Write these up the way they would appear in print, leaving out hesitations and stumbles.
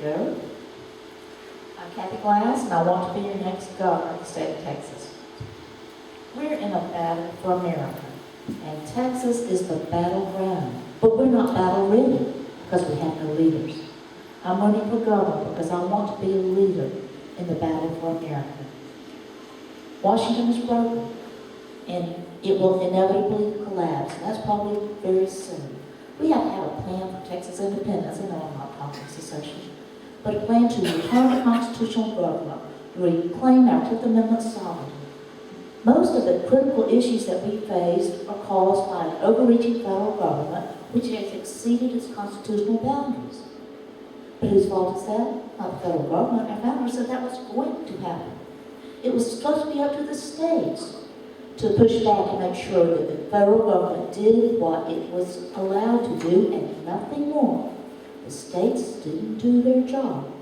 Joe. I'm Kathie Glass, and I want to be your next governor of the state of Texas. We're in a battle for America, and Texas is the battleground. But we're not battle ready because we have no leaders. I'm running for governor because I want to be a leader in the battle for America. Washington is broken, and it will inevitably collapse, and that's probably very soon. We have to have a plan for Texas independence. I know I'm not talking secession, but a plan to return to constitutional government, reclaim our 10th Amendment sovereignty. Most of the critical issues that we face are caused by an overreaching federal government which has exceeded its constitutional boundaries. But whose fault is that? Not the federal government. Our founders said that was going to happen. It was supposed to be up to the states to push back and make sure that the federal government did what it was allowed to do and nothing more. The states didn't do their job.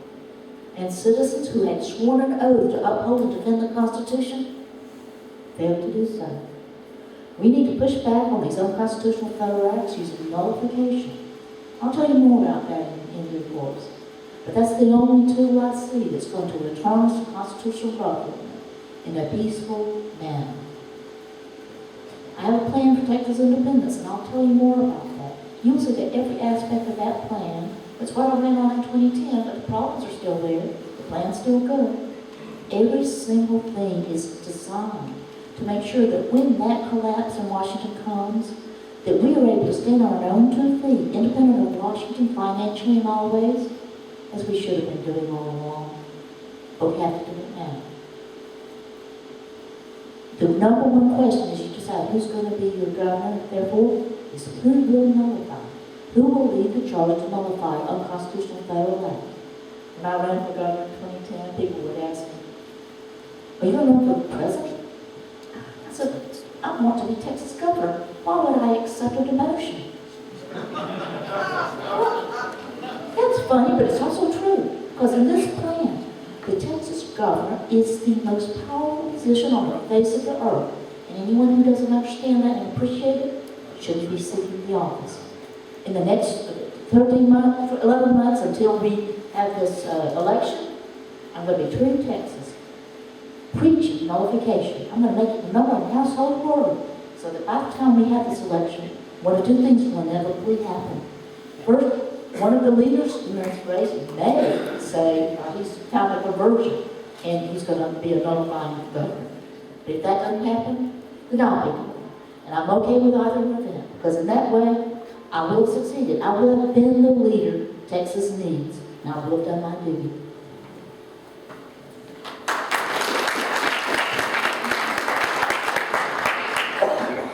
And citizens who had sworn an oath to uphold and defend the Constitution failed to do so. We need to push back on these unconstitutional federal acts using nullification. I'll tell you more about that in due course. But that's the only tool I see that's going to return us to constitutional government in a peaceful manner. I have a plan for Texas independence, and I'll tell you more about that. You'll see that every aspect of that plan, that's what I ran on in 2010, but the problems are still there. The plan's still good. Every single thing is designed to make sure that when that collapse in Washington comes, that we are able to stand on our own 2 feet, independent of Washington financially in all ways, as we should have been doing all along. But we have to do it now. The number one question is you decide who's going to be your governor, therefore, is who will nullify. Who will lead the charge to nullify unconstitutional federal acts? When I ran for governor in 2010, people would ask me, are you going to run for president? I said, I want to be Texas governor. Why would I accept a demotion? Well, that's funny, but it's also true. Because in this plan, the Texas governor is the most powerful position on the face of the earth. And anyone who doesn't understand that and appreciate it shouldn't be seeking the office. In the next 11 months until we have this election, I'm going to be true to Texas, preaching nullification. I'm going to make it the number one household word so that by the time we have this election, one of 2 things will inevitably happen. First, one of the leaders in this race may say he's found a conversion and he's going to be a nullifying governor. But if that doesn't happen, then I'll be governor. And I'm okay with either one of them, because in that way, I will have succeeded. I will have been the leader Texas needs, and I will have done my duty.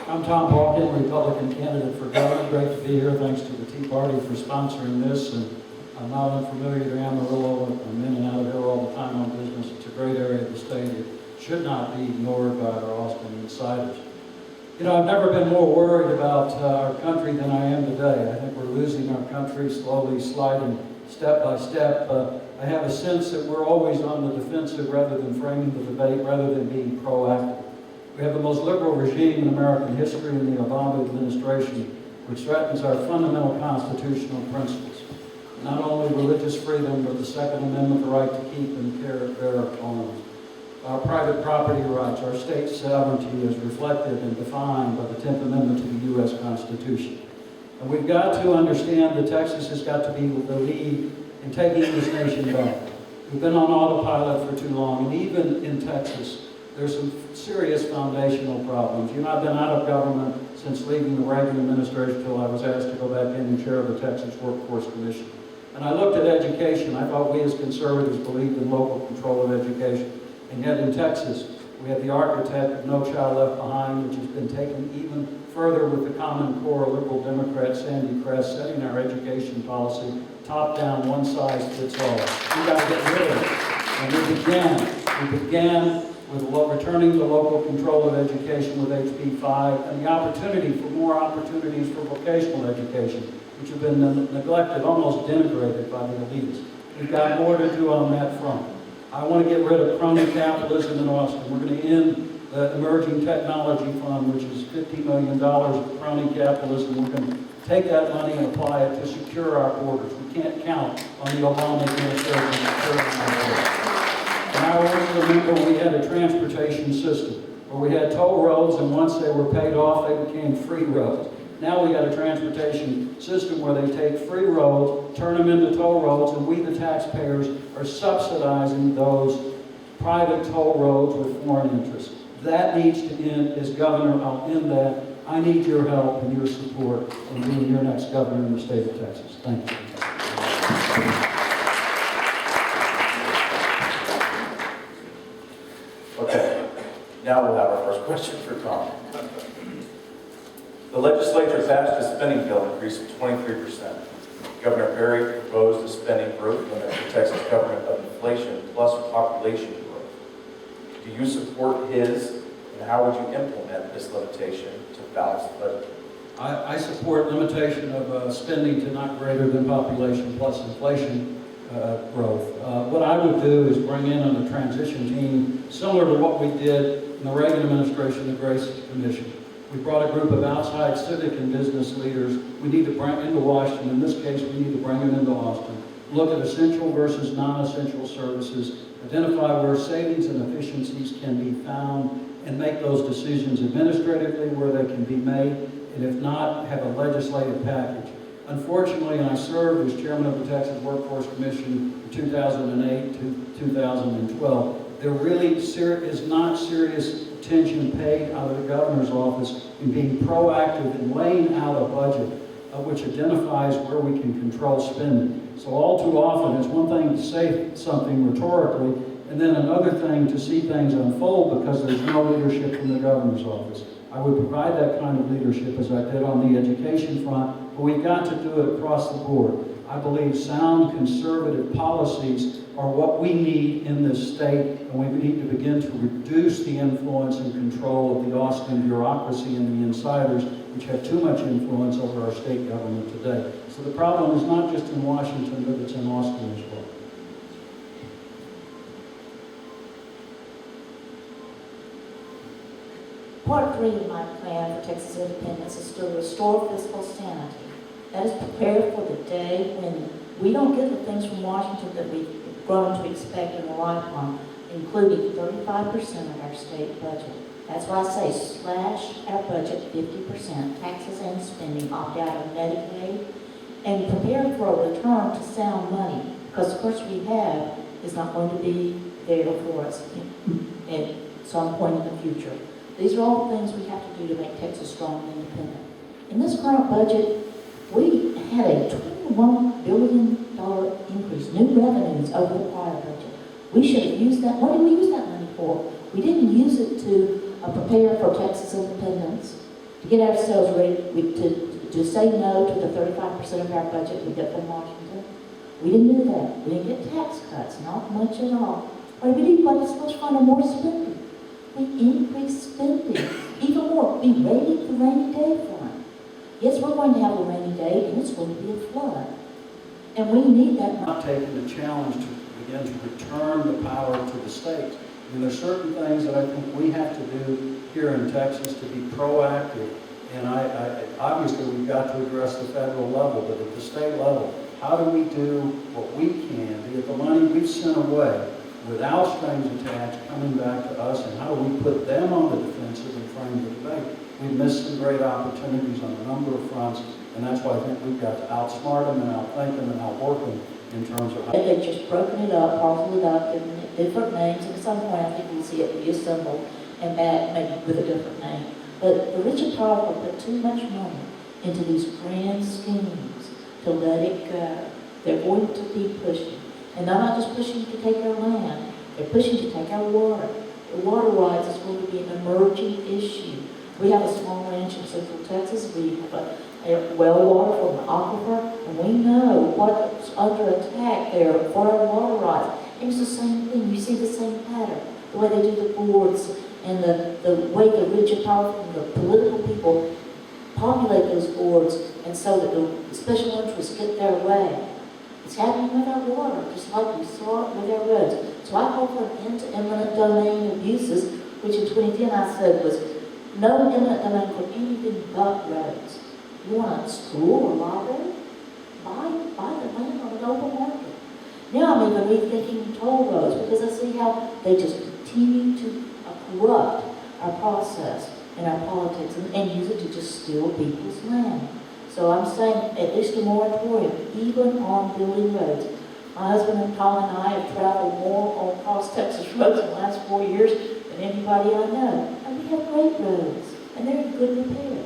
I'm Tom Pauken, Republican candidate for governor. Great to be here. Thanks to the Tea Party for sponsoring this. And I'm not unfamiliar to Amarillo. I'm in and out of here all the time on business. It's a great area of the state. It should not be ignored by our Austin insiders. You know, I've never been more worried about our country than I am today. I think we're losing our country, slowly sliding step by step. I have a sense that we're always on the defensive rather than framing the debate, rather than being proactive. We have the most liberal regime in American history in the Obama administration, which threatens our fundamental constitutional principles. Not only religious freedom, but the Second Amendment, the right to keep and bear arms. Our private property rights, our state sovereignty is reflected and defined by the 10th Amendment to the U.S. Constitution. And we've got to understand that Texas has got to be the lead in taking this nation back. We've been on autopilot for too long, and even in Texas, there's some serious foundational problems. You know, I've been out of government since leaving the Reagan administration until I was asked to go back in and chair the Texas Workforce Commission. And I looked at education. I thought we as conservatives believed in local control of education. And yet in Texas, we have the architect of No Child Left Behind, which has been taken even further with the Common Core liberal Democrat Sandy Crest setting our education policy top-down, one-size-fits-all. We've got to get rid of it. And we began with returning to local control of education with HB 5 and the opportunity for more opportunities for vocational education, which have been neglected, almost denigrated by the elites. We've got more to do on that front. I want to get rid of crony capitalism in Austin. We're going to end the Emerging Technology Fund, which is $50 million of crony capitalism. We're going to take that money and apply it to secure our borders. We can't count on the Obama administration securing our borders. And I also remember we had a transportation system where we had toll roads, and once they were paid off, they became free roads. Now we got a transportation system where they take free roads, turn them into toll roads, and we, the taxpayers, are subsidizing those private toll roads with foreign interests. That needs to end. As governor, I'll end that. I need your help and your support in being your next governor in the state of Texas. Thank you. Okay, now we'll have our first question for Tom. The legislature passed a spending bill increase of 23%. Governor Perry proposed a spending growth limit for Texas government of inflation plus population growth. Do you support his, and how would you implement this limitation to balance the budget? I support limitation of spending to not greater than population plus inflation growth. What I would do is bring in on a transition team, similar to what we did in the Reagan administration, the Grace Commission. We brought a group of outside civic and business leaders we need to bring into Washington. In this case, we need to bring them into Austin. Look at essential versus non-essential services, identify where savings and efficiencies can be found, and make those decisions administratively where they can be made, and if not, have a legislative package. Unfortunately, I served as chairman of the Texas Workforce Commission from 2008 to 2012. There really is not serious attention paid out of the governor's office in being proactive in laying out a budget which identifies where we can control spending. So all too often, it's one thing to say something rhetorically, and then another thing to see things unfold because there's no leadership from the governor's office. I would provide that kind of leadership as I did on the education front, but we've got to do it across the board. I believe sound conservative policies are what we need in this state, and we need to begin to reduce the influence and control of the Austin bureaucracy and the insiders, which have too much influence over our state government today. So the problem is not just in Washington, but it's in Austin as well. Part 3 of my plan for Texas independence is to restore fiscal sanity. That is prepared for the day when we don't get the things from Washington that we've grown to expect and rely upon, including 35% of our state budget. That's why I say slash our budget 50%, taxes and spending, opt out of Medicaid, and prepare for a return to sound money, because the course we have is not going to be there for us at some point in the future. These are all things we have to do to make Texas strong and independent. In this current budget, we had a $21 billion increase, new revenues over the prior budget. We should have used that. What did we use that money for? We didn't use it to prepare for Texas independence, to get ourselves ready to say no to the 35% of our budget we get from Washington. We didn't do that. We didn't get tax cuts, not much at all. What did we do? But it's much fun and more spending. We increased spending even more. Be ready for rainy day fund. Yes, we're going to have a rainy day, and it's going to be a flood. And we need that money. Not taking the challenge to begin to return the power to the states. I mean, there's certain things that I think we have to do here in Texas to be proactive. And obviously we've got to address the federal level, but at the state level, how do we do what we can to get the money we've sent away without strings attached coming back to us, and how do we put them on the defensive and frame the debate? We've missed some great opportunities on a number of fronts, and that's why I think we've got to outsmart them and outthink them and outwork them in terms of how... They've just broken it up, parceled it up, given it different names, and at some point I think we'll see it reassembled and back maybe with a different name. But the rich and powerful put too much money into these grand schemes to let it go. They're going to be pushing. And they're not just pushing to take our land, they're pushing to take our water. The water rights is going to be an emerging issue. We have a small ranch in Central Texas. We have a well water from the aquifer, and we know what's under attack there for our water rights. And it's the same thing. You see the same pattern. The way they do the boards and the way the rich and powerful and the political people populate those boards, and so that the special interests get their way. It's happening with our water, just like we saw it with our roads. So I call for an end to eminent domain abuses which in 2010 I said was no eminent domain for anything but roads. You want a school or library? Buy the land on an open market. Now I'm even rethinking toll roads because I see how they just continue to corrupt our process and our politics and use it to just steal people's land. So I'm saying at least a moratorium, even on building roads. My husband and Tom and I have traveled more across Texas roads in the last 4 years than anybody I know. And we have great roads, and they're in good repair.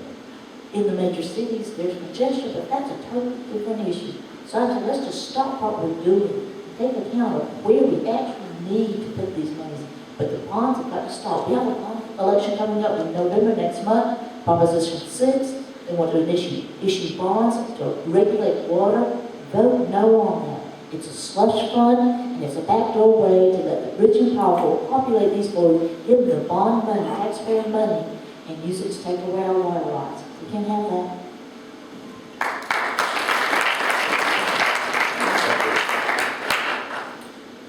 In the major cities, there's congestion, but that's a totally different issue. So I said, let's just stop what we're doing and take account of where we actually need to put these monies. But the bonds have got to stop. We have a bond election coming up in November next month, Proposition 6. They want to issue bonds to regulate water. Vote no on that. It's a slush fund, and it's a backdoor way to let the rich and powerful populate these boards, give them the bond money, taxpayer money, and use it to take away our water rights. We can't have that.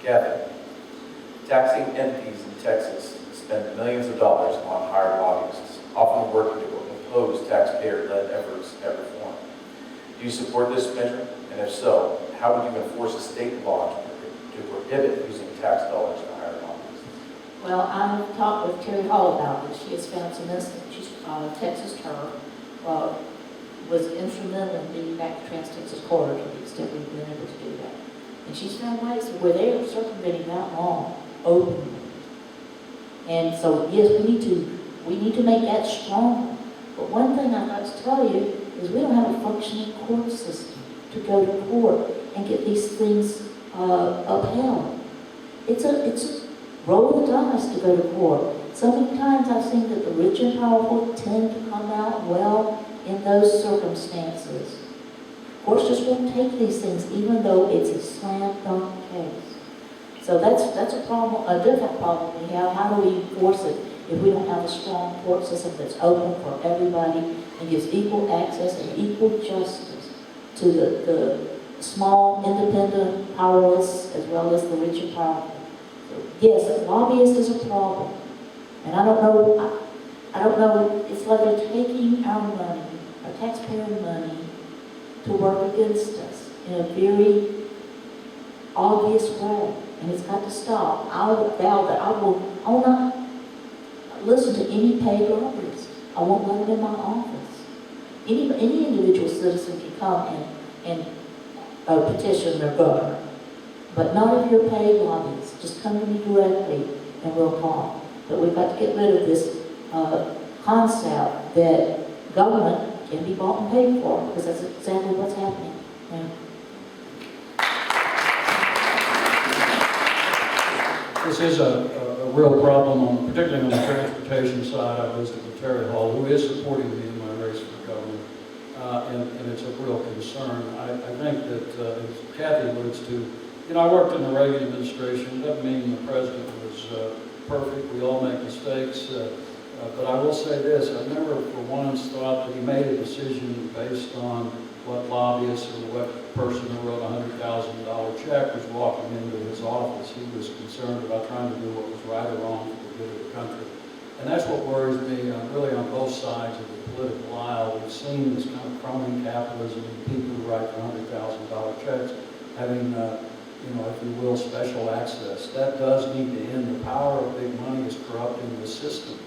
Kathie, taxing entities in Texas spend millions of dollars on hired lobbyists, often working to oppose taxpayer-led efforts at reform. Do you support this measure? And if so, how would you enforce a state law to prohibit using tax dollars to hire lobbyists? Well, I've talked with Terry Hall about this. She has found some instances. Texas Turf was instrumental in beating back the Trans-Texas Corridor to the extent we've been able to do that. And she's found ways where they are circumventing that law openly. And so, yes, we need to make that stronger. But one thing I'd like to tell you is we don't have a functioning court system to go to court and get these things upheld. It's a roll of the dice to go to court. So many times I've seen that the rich and powerful tend to come out well in those circumstances. Courts just won't take these things, even though it's a slam dunk case. So that's a problem, a different problem we have. How do we enforce it if we don't have a strong court system that's open for everybody and gives equal access and equal justice to the small, independent, powerless, as well as the rich and powerful? So, yes, lobbyists is a problem. And I don't know, it's like they're taking our money, our taxpayer money, to work against us in a very obvious way. And it's got to stop. I will vow that I will not listen to any paid lobbyist. I won't let them in my office. Any individual citizen can come and petition their governor. But not if you're paid lobbyists. Just come to me directly and we'll talk. But we've got to get rid of this concept that government can be bought and paid for, because that's exactly what's happening. Yeah. This is a real problem, particularly on the transportation side. I visited with Terry Hall, who is supporting me in my race for governor, and it's a real concern. I think that, as Kathie alludes to, I worked in the Reagan administration. It doesn't mean the president was perfect. We all make mistakes. But I will say this, I've never for once thought that he made a decision based on what lobbyist or what person who wrote a $100,000 check was walking into his office. He was concerned about trying to do what was right or wrong for the good of the country. And that's what worries me, really on both sides of the political aisle. We've seen this kind of crony capitalism and people who write the $100,000 checks having, if you will, special access. That does need to end. The power of big money is corrupting the system.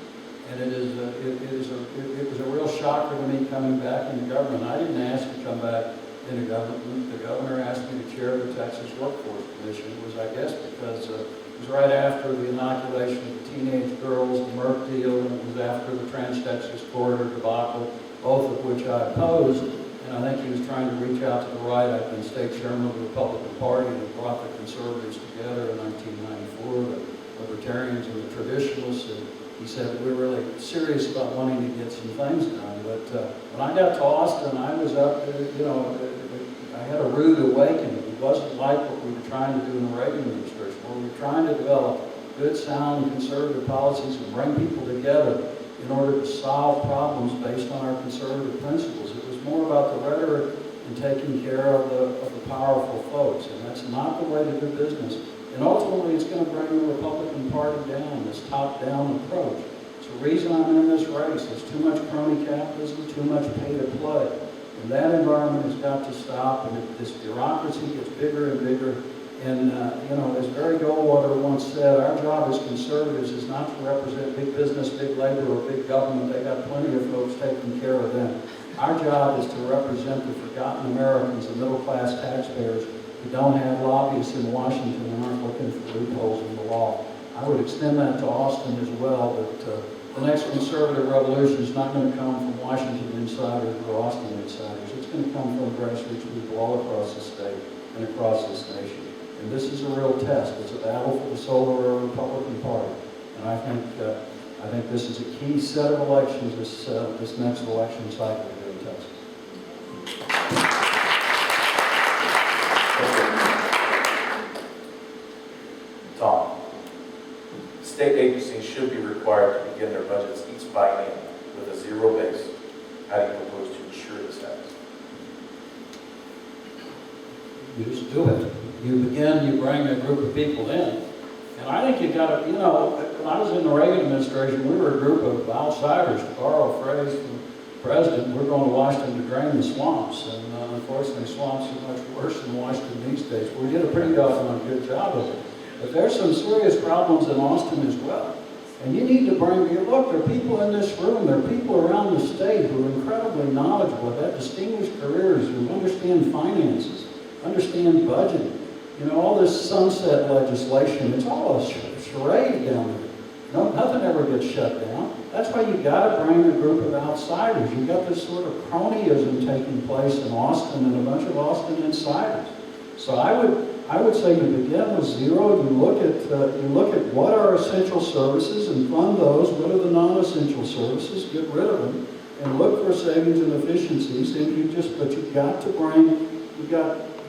And it was a real shocker to me coming back into government. I didn't ask to come back into government. The governor asked me to chair the Texas Workforce Commission. It was, I guess, because it was right after the inoculation of the teenage girls, the Merck deal, and it was after the Trans-Texas Corridor debacle, both of which I opposed. And I think he was trying to reach out to the right. I've been state chairman of the Republican Party and brought the conservatives together in 1994, the libertarians and the traditionalists. And he said, we're really serious about wanting to get some things done. But when I got tossed and I was up, I had a rude awakening. It wasn't like what we were trying to do in the Reagan administration, where we were trying to develop good, sound, conservative policies and bring people together in order to solve problems based on our conservative principles. It was more about the rhetoric and taking care of the powerful folks. And that's not the way to do business And ultimately, it's going to bring the Republican Party down, this top-down approach. It's the reason I'm in this race. There's too much crony capitalism, too much pay to play. And that environment has got to stop, and this bureaucracy gets bigger and bigger. And, as Barry Goldwater once said, our job as conservatives is not to represent big business, big labor, or big government. They got plenty of folks taking care of them. Our job is to represent the forgotten Americans, the middle-class taxpayers who don't have lobbyists in Washington and aren't looking for loopholes in the law. I would extend that to Austin as well, that the next conservative revolution is not going to come from Washington insiders or Austin insiders. It's going to come from grassroots people all across the state and across this nation. And this is a real test. It's a battle for the soul of our Republican Party. And I think this is a key set of elections, this next election cycle here in Texas. Tom, state agencies should be required to begin their budgets each biennium with a zero base. How do you propose to ensure this happens? You just do it. You begin, you bring a group of people in. And I think you got to, when I was in the Reagan administration, we were a group of outsiders, to borrow a phrase from the president. We're going to Washington to drain the swamps. And unfortunately, swamps are much worse than Washington these days. We did a pretty doggone good job of it. But there's some serious problems in Austin as well. And you need to look, there are people in this room, there are people around the state who are incredibly knowledgeable, have distinguished careers, who understand finances, understand budgeting. All this sunset legislation, it's all a charade down there. No, nothing ever gets shut down. That's why you got to bring a group of outsiders. You've got this sort of cronyism taking place in Austin and a bunch of Austin insiders. So I would say you begin with zero. You look at what are essential services and fund those. What are the non-essential services? Get rid of them and look for savings and efficiencies. And but you've got to bring.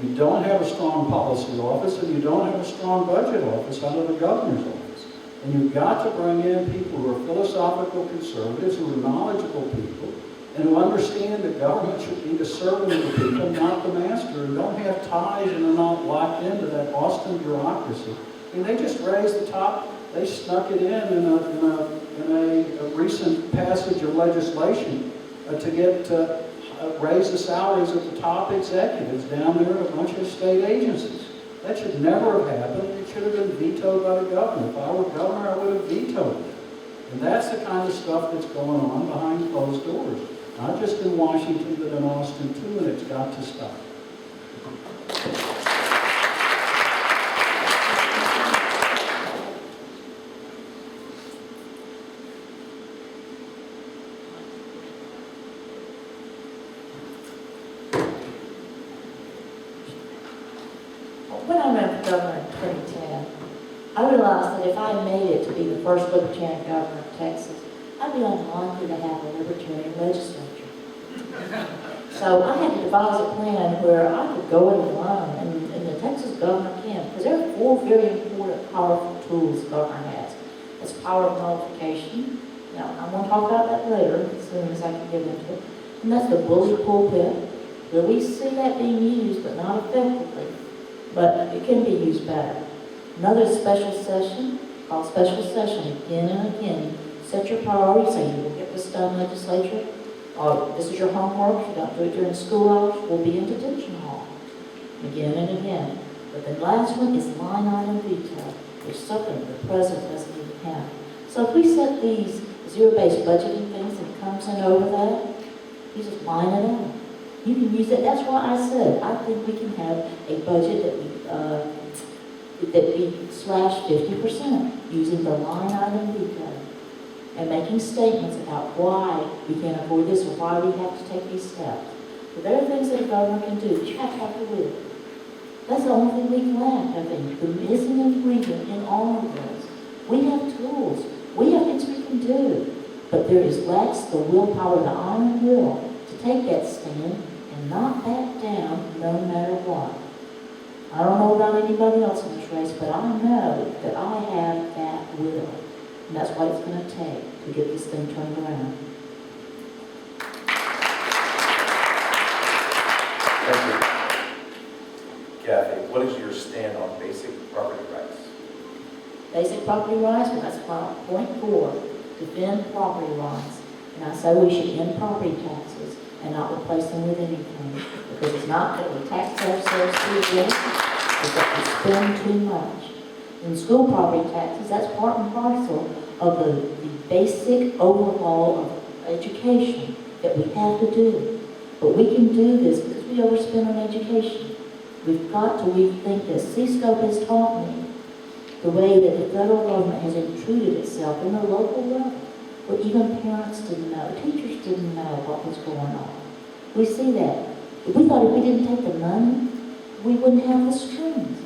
You don't have a strong policy office and you don't have a strong budget office out of the governor's office. And you've got to bring in people who are philosophical conservatives, who are knowledgeable people, and who understand that government should be the servant of the people, not the master, and don't have ties and are not locked into that Austin bureaucracy. I mean, they just raised the top, they snuck it in a recent passage of legislation to raise the salaries of the top executives down there at a bunch of state agencies. That should never have happened. It should have been vetoed by the governor. If I were governor, I would have vetoed it. And that's the kind of stuff that's going on behind closed doors. Not just in Washington, but in Austin too, and it's got to stop. When I ran for governor in 2010, I realized that if I made it to be the first libertarian governor of Texas, I'd be unlikely to have a libertarian legislature. So I had to devise a plan where I could go it alone, and the Texas governor can, because there are four very important, powerful tools the governor has. It's power of nullification. Now, I'm going to talk about that later, as soon as I can get into it. And that's the bully pulpit, where we see that being used, but not effectively. But it can be used better. Another special session, called special session, again and again. Set your priorities, so you will get this done, legislature. Or this is your homework. If you don't do it during school hours, we'll be in detention hall. Again and again. But the last one is line item veto, which is something the president doesn't even have. So if we set these zero-based budgeting things and it comes in over that, you just line it out. You can use it. That's why I said I think we can have a budget that we slash 50% using the line item veto and making statements about why we can't afford this or why we have to take these steps. So there are things that a governor can do. You have to do it. That's the only thing we can lack, I think. The missing ingredient in all of this. We have tools. We have things we can do. But there is lacks the willpower, the iron will to take that stand and not back down no matter what. I don't know about anybody else in this race, but I know that I have that will. And that's what it's going to take to get this thing turned around. Thank you. Kathie, what is your stand on basic property rights? basic property rights, but that's point 4, defend property rights. And I say we should end property taxes and not replace them with anything, because it's not that we tax ourselves too good, it's that we spend too much. In school property taxes, that's part and parcel of the basic overhaul of education that we have to do. But we can do this because we overspend on education. We've got to rethink this. C-Scope has taught me the way that the federal government has intruded itself in the local level, where even parents didn't know, teachers didn't know what was going on. We see that. We thought if we didn't take the money, we wouldn't have the strings.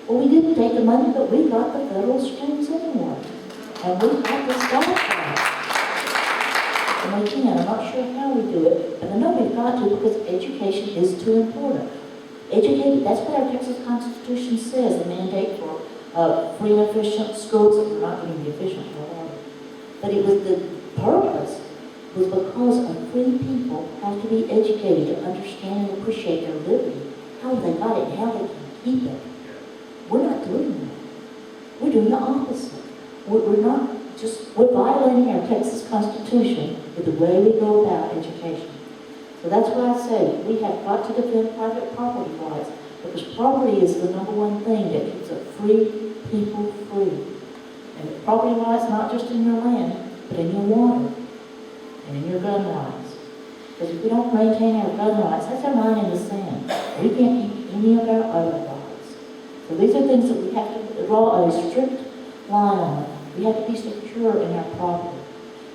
Well, we didn't take the money, but we got the federal strings anyway. And we have to stop that. And we can. I'm not sure how we do it, but I know we've got to, because education is too important. Educated, that's what our Texas Constitution says, the mandate for free and efficient schools, that we're not going to be efficient, whatever. But it was the purpose was because of free people have to be educated to understand and appreciate their liberty, how they got it, and how they can keep it. We're not doing that. We're doing the opposite. We're not just, we're violating our Texas Constitution with the way we go about education. So that's why I say we have got to defend private property rights, because property is the #1 thing that keeps a free people free. And property rights not just in your land, but in your water and in your gun rights. Because if we don't maintain our gun rights, that's our line in the sand. We can't keep any of our other rights. So these are things that we have to draw a strict line on. We have to be secure in our property.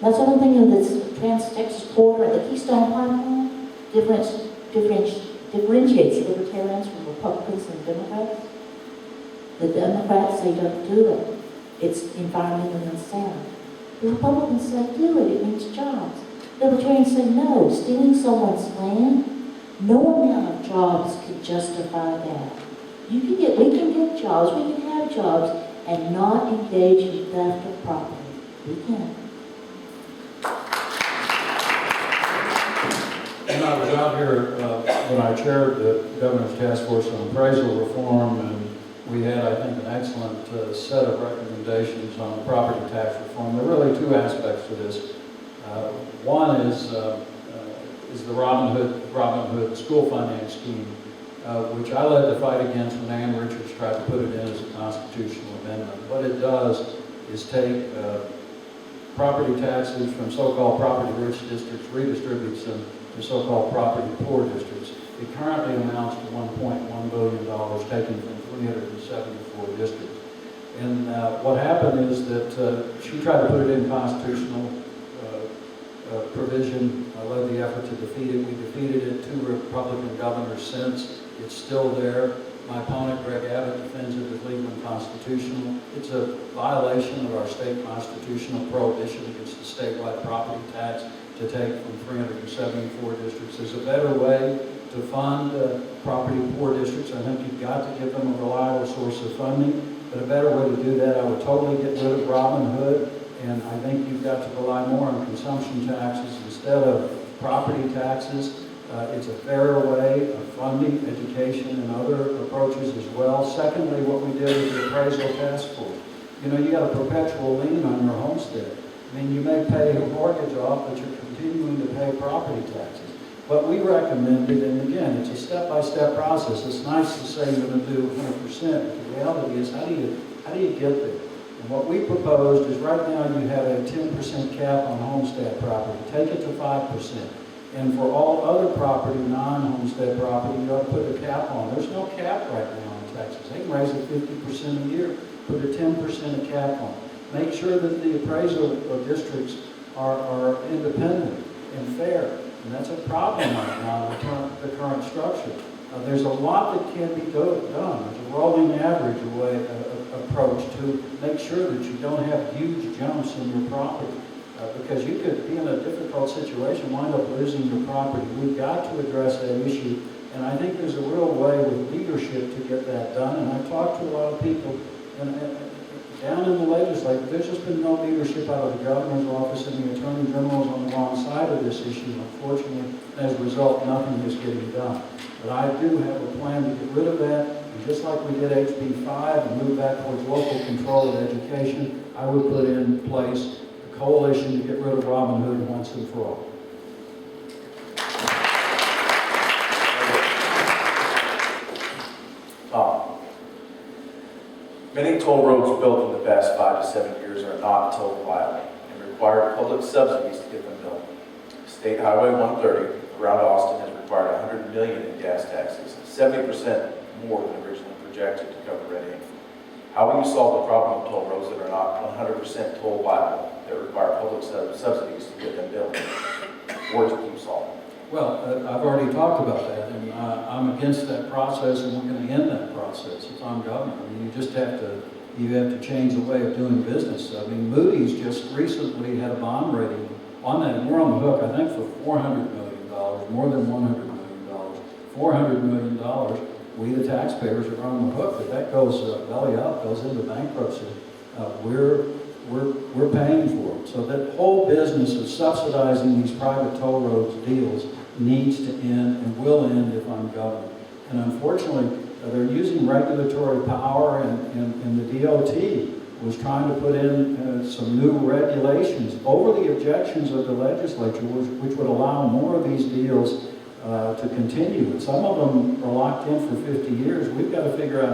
That's one thing of this Trans-Texas Corridor, the Keystone Pipeline, differentiates libertarians from Republicans and Democrats. The Democrats say don't do it. It's environmentally unsound. The Republicans say do it. It means jobs. Libertarians say no. Stealing someone's land, no amount of jobs could justify that. We can get jobs, we can have jobs, and not engage in theft of property. We can. And I was out here when I chaired the Governor's Task Force on Appraisal Reform, and we had, I think, an excellent set of recommendations on property tax reform. There are really 2 aspects to this. One is the Robin Hood school finance scheme, which I led the fight against when Ann Richards tried to put it in as a constitutional amendment. What it does is take property taxes from so-called property-rich districts, redistributes them to so-called property-poor districts. It currently amounts to $1.1 billion taken from 374 districts. And what happened is that she tried to put it in constitutional provision. I led the effort to defeat it. We defeated it. 2 Republican governors since. It's still there. My opponent, Greg Abbott, defends it as legal and constitutional. It's a violation of our state constitutional prohibition against the statewide property tax to take from 374 districts. There's a better way to fund property poor districts. I think you've got to give them a reliable source of funding. But a better way to do that, I would totally get rid of Robin Hood. And I think you've got to rely more on consumption taxes instead of property taxes. It's a fairer way of funding education and other approaches as well. Secondly, what we did with the appraisal task force. You know, you got a perpetual lien on your homestead. I mean, you may pay a mortgage off, but you're continuing to pay property taxes. What we recommended, and again, it's a step-by-step process. It's nice to say you're going to do 100%, but the reality is, how do you get there? And what we proposed is right now you have a 10% cap on homestead property. Take it to 5%. And for all other property, non-homestead property, you ought to put a cap on. There's no cap right now in Texas. They can raise it 50% a year. Put a 10% cap on. Make sure that the appraisal districts are independent and fair. And that's a problem right now in the current structure. There's a lot that can be done. There's a rolling average approach to make sure that you don't have huge jumps in your property. Because you could be in a difficult situation, wind up losing your property. We've got to address that issue. And I think there's a real way with leadership to get that done. And I've talked to a lot of people down in the legislature. There's just been no leadership out of the governor's office, and the attorney general is on the wrong side of this issue. Unfortunately, as a result, nothing is getting done. But I do have a plan to get rid of that. and just like we did HB 5 and moved back towards local control of education, I would put in place a coalition to get rid of Robin Hood once and for all. Tom, many toll roads built in the past 5 to 7 years are not toll viable and require public subsidies to get them built. State Highway 130 around Austin has required $100 million in gas taxes, 70% more than originally projected to cover red ink. How will you solve the problem of toll roads that are not 100% toll viable, that require public subsidies to get them built? Or to keep solving? Well, I've already talked about that, and I'm against that process, and we're going to end that process if I'm governor. I mean, you have to change the way of doing business. I mean, Moody's just recently had a bond rating on that, and we're on the hook, I think, for $400 million, more than $100 million. $400 million, we the taxpayers are on the hook. If that goes belly up, goes into bankruptcy, we're paying for it. So that whole business of subsidizing these private toll roads deals needs to end and will end if I'm governor. And unfortunately, they're using regulatory power, and the DOT was trying to put in some new regulations over the objections of the legislature, which would allow more of these deals to continue. And some of them are locked in for 50 years. We've got to figure out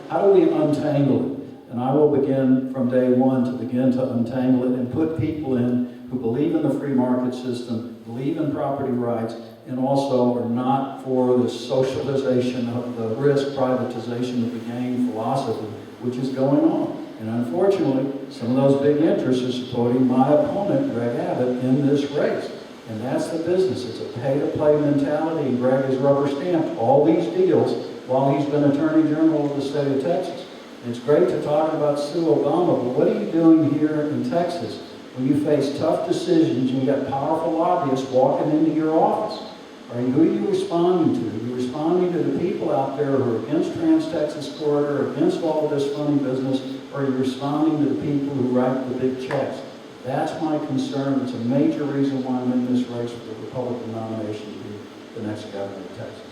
how do we untangle it. And I will begin from day one to begin to untangle it and put people in who believe in the free market system, believe in property rights, and also are not for the socialization of the risk privatization of the game philosophy, which is going on. And unfortunately, some of those big interests are supporting my opponent, Greg Abbott, in this race. And that's the business. It's a pay-to-play mentality, and Greg has rubber-stamped all these deals while he's been Attorney General of the state of Texas. And it's great to talk about Sue Obama, but what are you doing here in Texas when you face tough decisions and you've got powerful lobbyists walking into your office? Who are you responding to? Are you responding to the people out there who are against Trans-Texas Corridor, against all of this funny business, or are you responding to the people who write the big checks? That's my concern. It's a major reason why I'm in this race for the Republican nomination to be the next governor of Texas.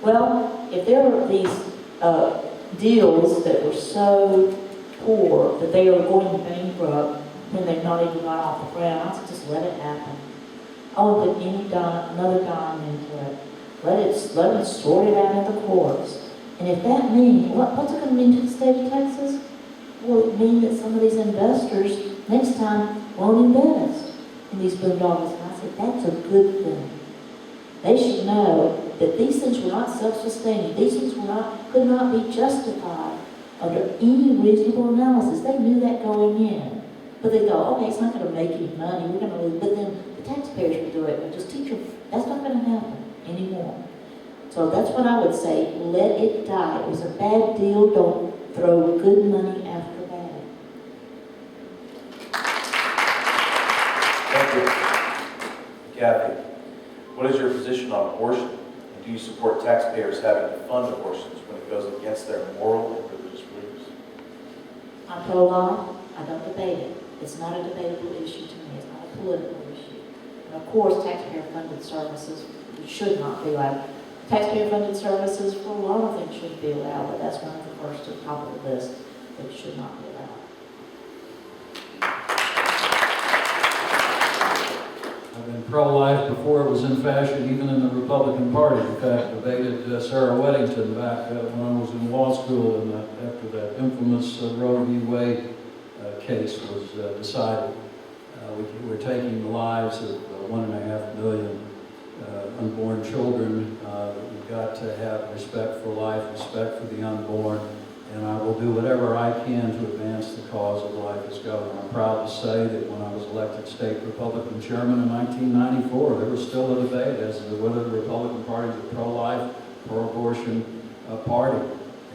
Well, if there are these deals that were so poor that they are going bankrupt when they've not even got off the ground, I said just let it happen. I won't put another dime into it. Let them sort it out in the courts. And if that means, what's it going to mean to the state of Texas? Well, it means that some of these investors next time won't invest in these boondoggles. And I said, that's a good thing. They should know that these things were not self-sustaining. These things could not be justified under any reasonable analysis. They knew that going in. But they go, okay, it's not going to make any money. We're going to lose. But then the taxpayers will do it. But just teach them, that's not going to happen anymore. So that's what I would say. Let it die. It was a bad deal. Don't throw good money after bad. Thank you. Kathie, what is your position on abortion? And do you support taxpayers having to fund abortions when it goes against their moral and religious beliefs? I'm pro-life. I don't debate it. It's not a debatable issue to me. It's not a political issue. And of course, taxpayer-funded services should not be allowed. Taxpayer-funded services for a lot of things shouldn't be allowed, but that's one of the first to the top of the list that should not be allowed. I've been pro-life before it was in fashion, even in the Republican Party. In fact, debated Sarah Weddington back when I was in law school, and after that infamous Roe v. Wade case was decided. We were taking the lives of 1.5 million unborn children. We've got to have respect for life, respect for the unborn, and I will do whatever I can to advance the cause of life as governor. I'm proud to say that when I was elected state Republican chairman in 1994, there was still a debate as to whether the Republican Party was a pro-life, pro-abortion party.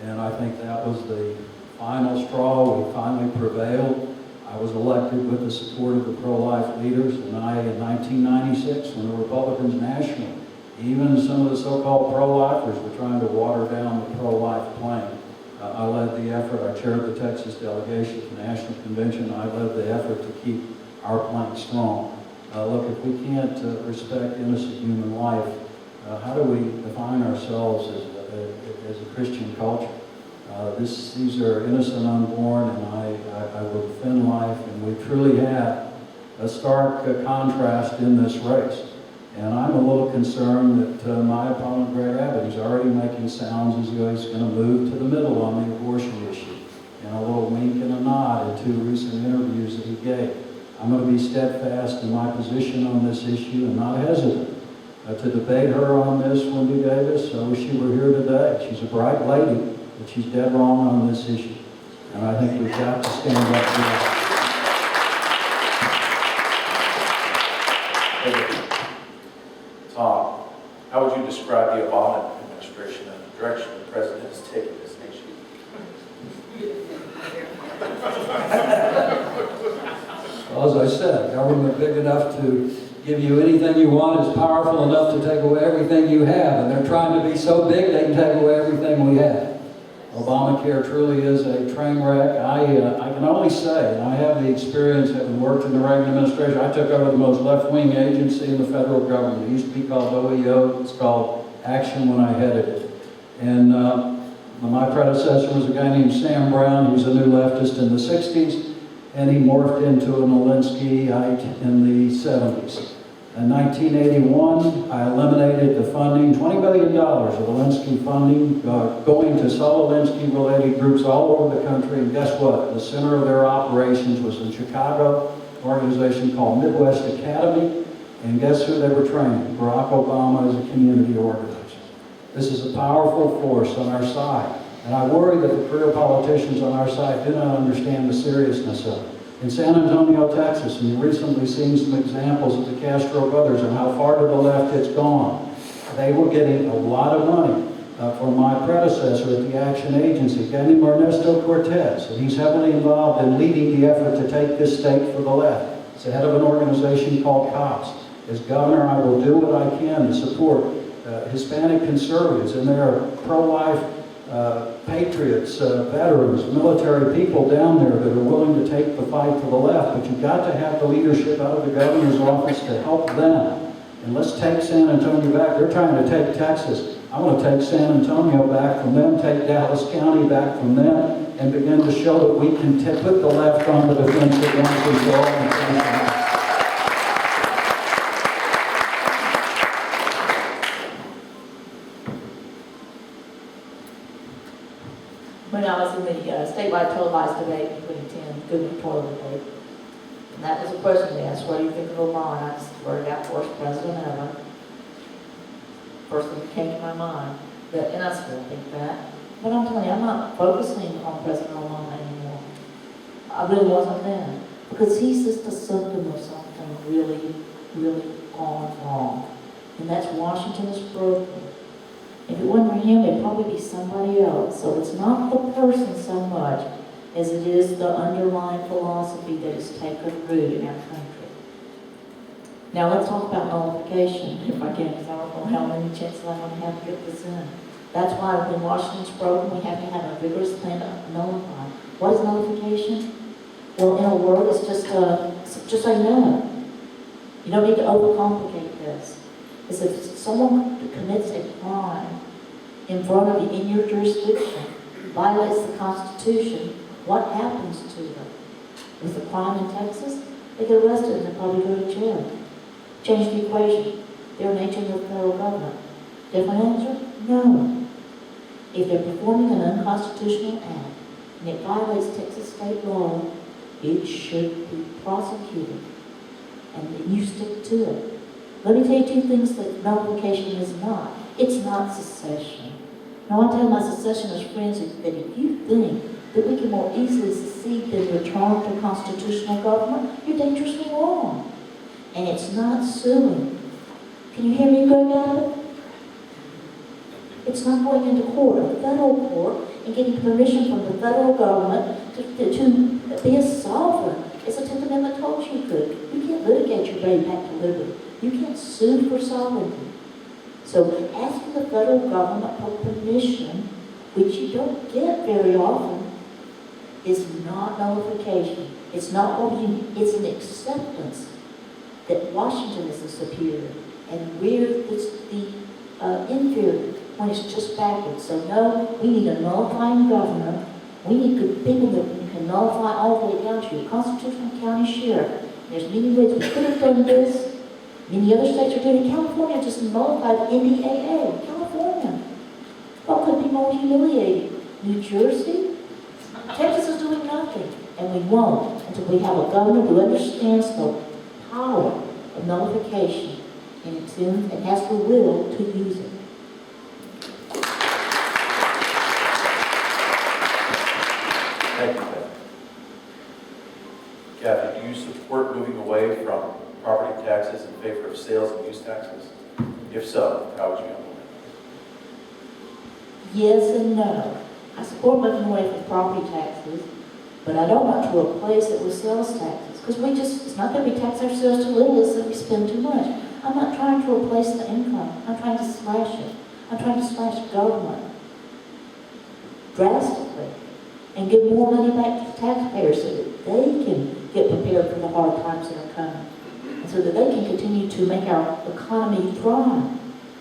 And I think that was the final straw. We finally prevailed. I was elected with the support of the pro-life leaders, and in 1996, when the Republicans nationally, even some of the so-called pro-lifers were trying to water down the pro-life plan, I led the effort. I chaired the Texas delegation at the National Convention. I led the effort to keep our plank strong. Look, if we can't respect innocent human life, how do we define ourselves as a Christian culture? These are innocent unborn, and I will defend life, and we truly have a stark contrast in this race. And I'm a little concerned that my opponent, Greg Abbott, is already making sounds as though he's going to move to the middle on the abortion issue, and a little wink and a nod in 2 recent interviews that he gave. I'm going to be steadfast in my position on this issue and not hesitant to debate her on this, Wendy Davis. I wish she were here today. She's a bright lady, but she's dead wrong on this issue. And I think we've got to stand up for that. Tom, how would you describe the Obama administration and the direction the president has taken this nation? Well, as I said, government big enough to give you anything you want is powerful enough to take away everything you have. And they're trying to be so big they can take away everything we have. Obamacare truly is a train wreck. I can only say, and I have the experience having worked in the Reagan administration, I took over the most left-wing agency in the federal government. It used to be called OEO. It's called Action when I headed it. And my predecessor was a guy named Sam Brown. He was a new leftist in the 60s, and he morphed into an Alinskyite in the 70s. In 1981, I eliminated the funding, $20 billion of Alinsky funding going to Saul Alinsky-related groups all over the country. And guess what? The center of their operations was in Chicago, an organization called Midwest Academy. And guess who they were training? Barack Obama as a community organizer. This is a powerful force on our side. And I worry that the career politicians on our side do not understand the seriousness of it. In San Antonio, Texas, and you've recently seen some examples of the Castro brothers and how far to the left it's gone. They were getting a lot of money from my predecessor at the Action Agency, a guy named Ernesto Cortez, and he's heavily involved in leading the effort to take this state for the left. He's the head of an organization called COPS. As governor, I will do what I can to support Hispanic conservatives and their pro-life patriots, veterans, military people down there that are willing to take the fight to the left. But you've got to have the leadership out of the governor's office to help them. And let's take San Antonio back. They're trying to take Texas. I want to take San Antonio back from them, take Dallas County back from them, and begin to show that we can put the left on the defensive once and for all. When I was in the statewide televised debate in 2010, gubernatorial debate, and that was a question they asked, what do you think of Obama? And I just blurted out, worst president ever. First thing that came to my mind, and I still think that. But I'm telling you, I'm not focusing on President Obama anymore. I really wasn't then. Because he's just a symptom of something really, really gone wrong. And that's Washington is broken. If it wasn't for him, it'd probably be somebody else. So it's not the person so much as it is the underlying philosophy that has taken root in our country. Now let's talk about nullification, if I can, because I don't know how many chances I'm going to have to get this in. That's why when Washington's broken, we have to have a vigorous plan to nullify. What is nullification? Well, in a word, it's just say no. You don't need to overcomplicate this. It's if someone commits a crime in front of you in your jurisdiction, violates the Constitution, what happens to them? With the crime in Texas, they get arrested and they probably go to jail. Change the equation. They're an agent of the federal government. Different answer? No. If they're performing an unconstitutional act and it violates Texas state law, it should be prosecuted. And you stick to it. Let me tell you two things that nullification is not. It's not secession. Now I tell my secessionist friends that if you think that we can more easily secede than return to constitutional government, you're dangerously wrong. And it's not suing. Can you hear me, Greg Abbott? It's not going into court, a federal court, and getting permission from the federal government to be a sovereign. As the 10th Amendment told you could. You can't litigate your way back to liberty. You can't sue for sovereignty. So asking the federal government for permission which you don't get very often, is not nullification. It's not what you need. It's an acceptance that Washington is the superior and we're the inferior, when it's just backwards. So no, we need a nullifying governor. We need good people that can nullify all the way down to your constitutional county sheriff. There's many ways we could have done this. Many other states are doing it. California just nullified NDAA. California. What could be more humiliating? New Jersey? Texas is doing nothing. And we won't until we have a governor who understands the power of nullification and has the will to use it. Thank you, Kathy. Kathy, do you support moving away from property taxes in favor of sales and use taxes? If so, how would you implement it? Yes and no. I support moving away from property taxes, but I don't want to replace it with sales taxes. Because it's not that we tax ourselves too little, it's that we spend too much. I'm not trying to replace the income. I'm trying to slash it. I'm trying to slash government drastically and give more money back to the taxpayers so that they can get prepared for the hard times that are coming and so that they can continue to make our economy thrive.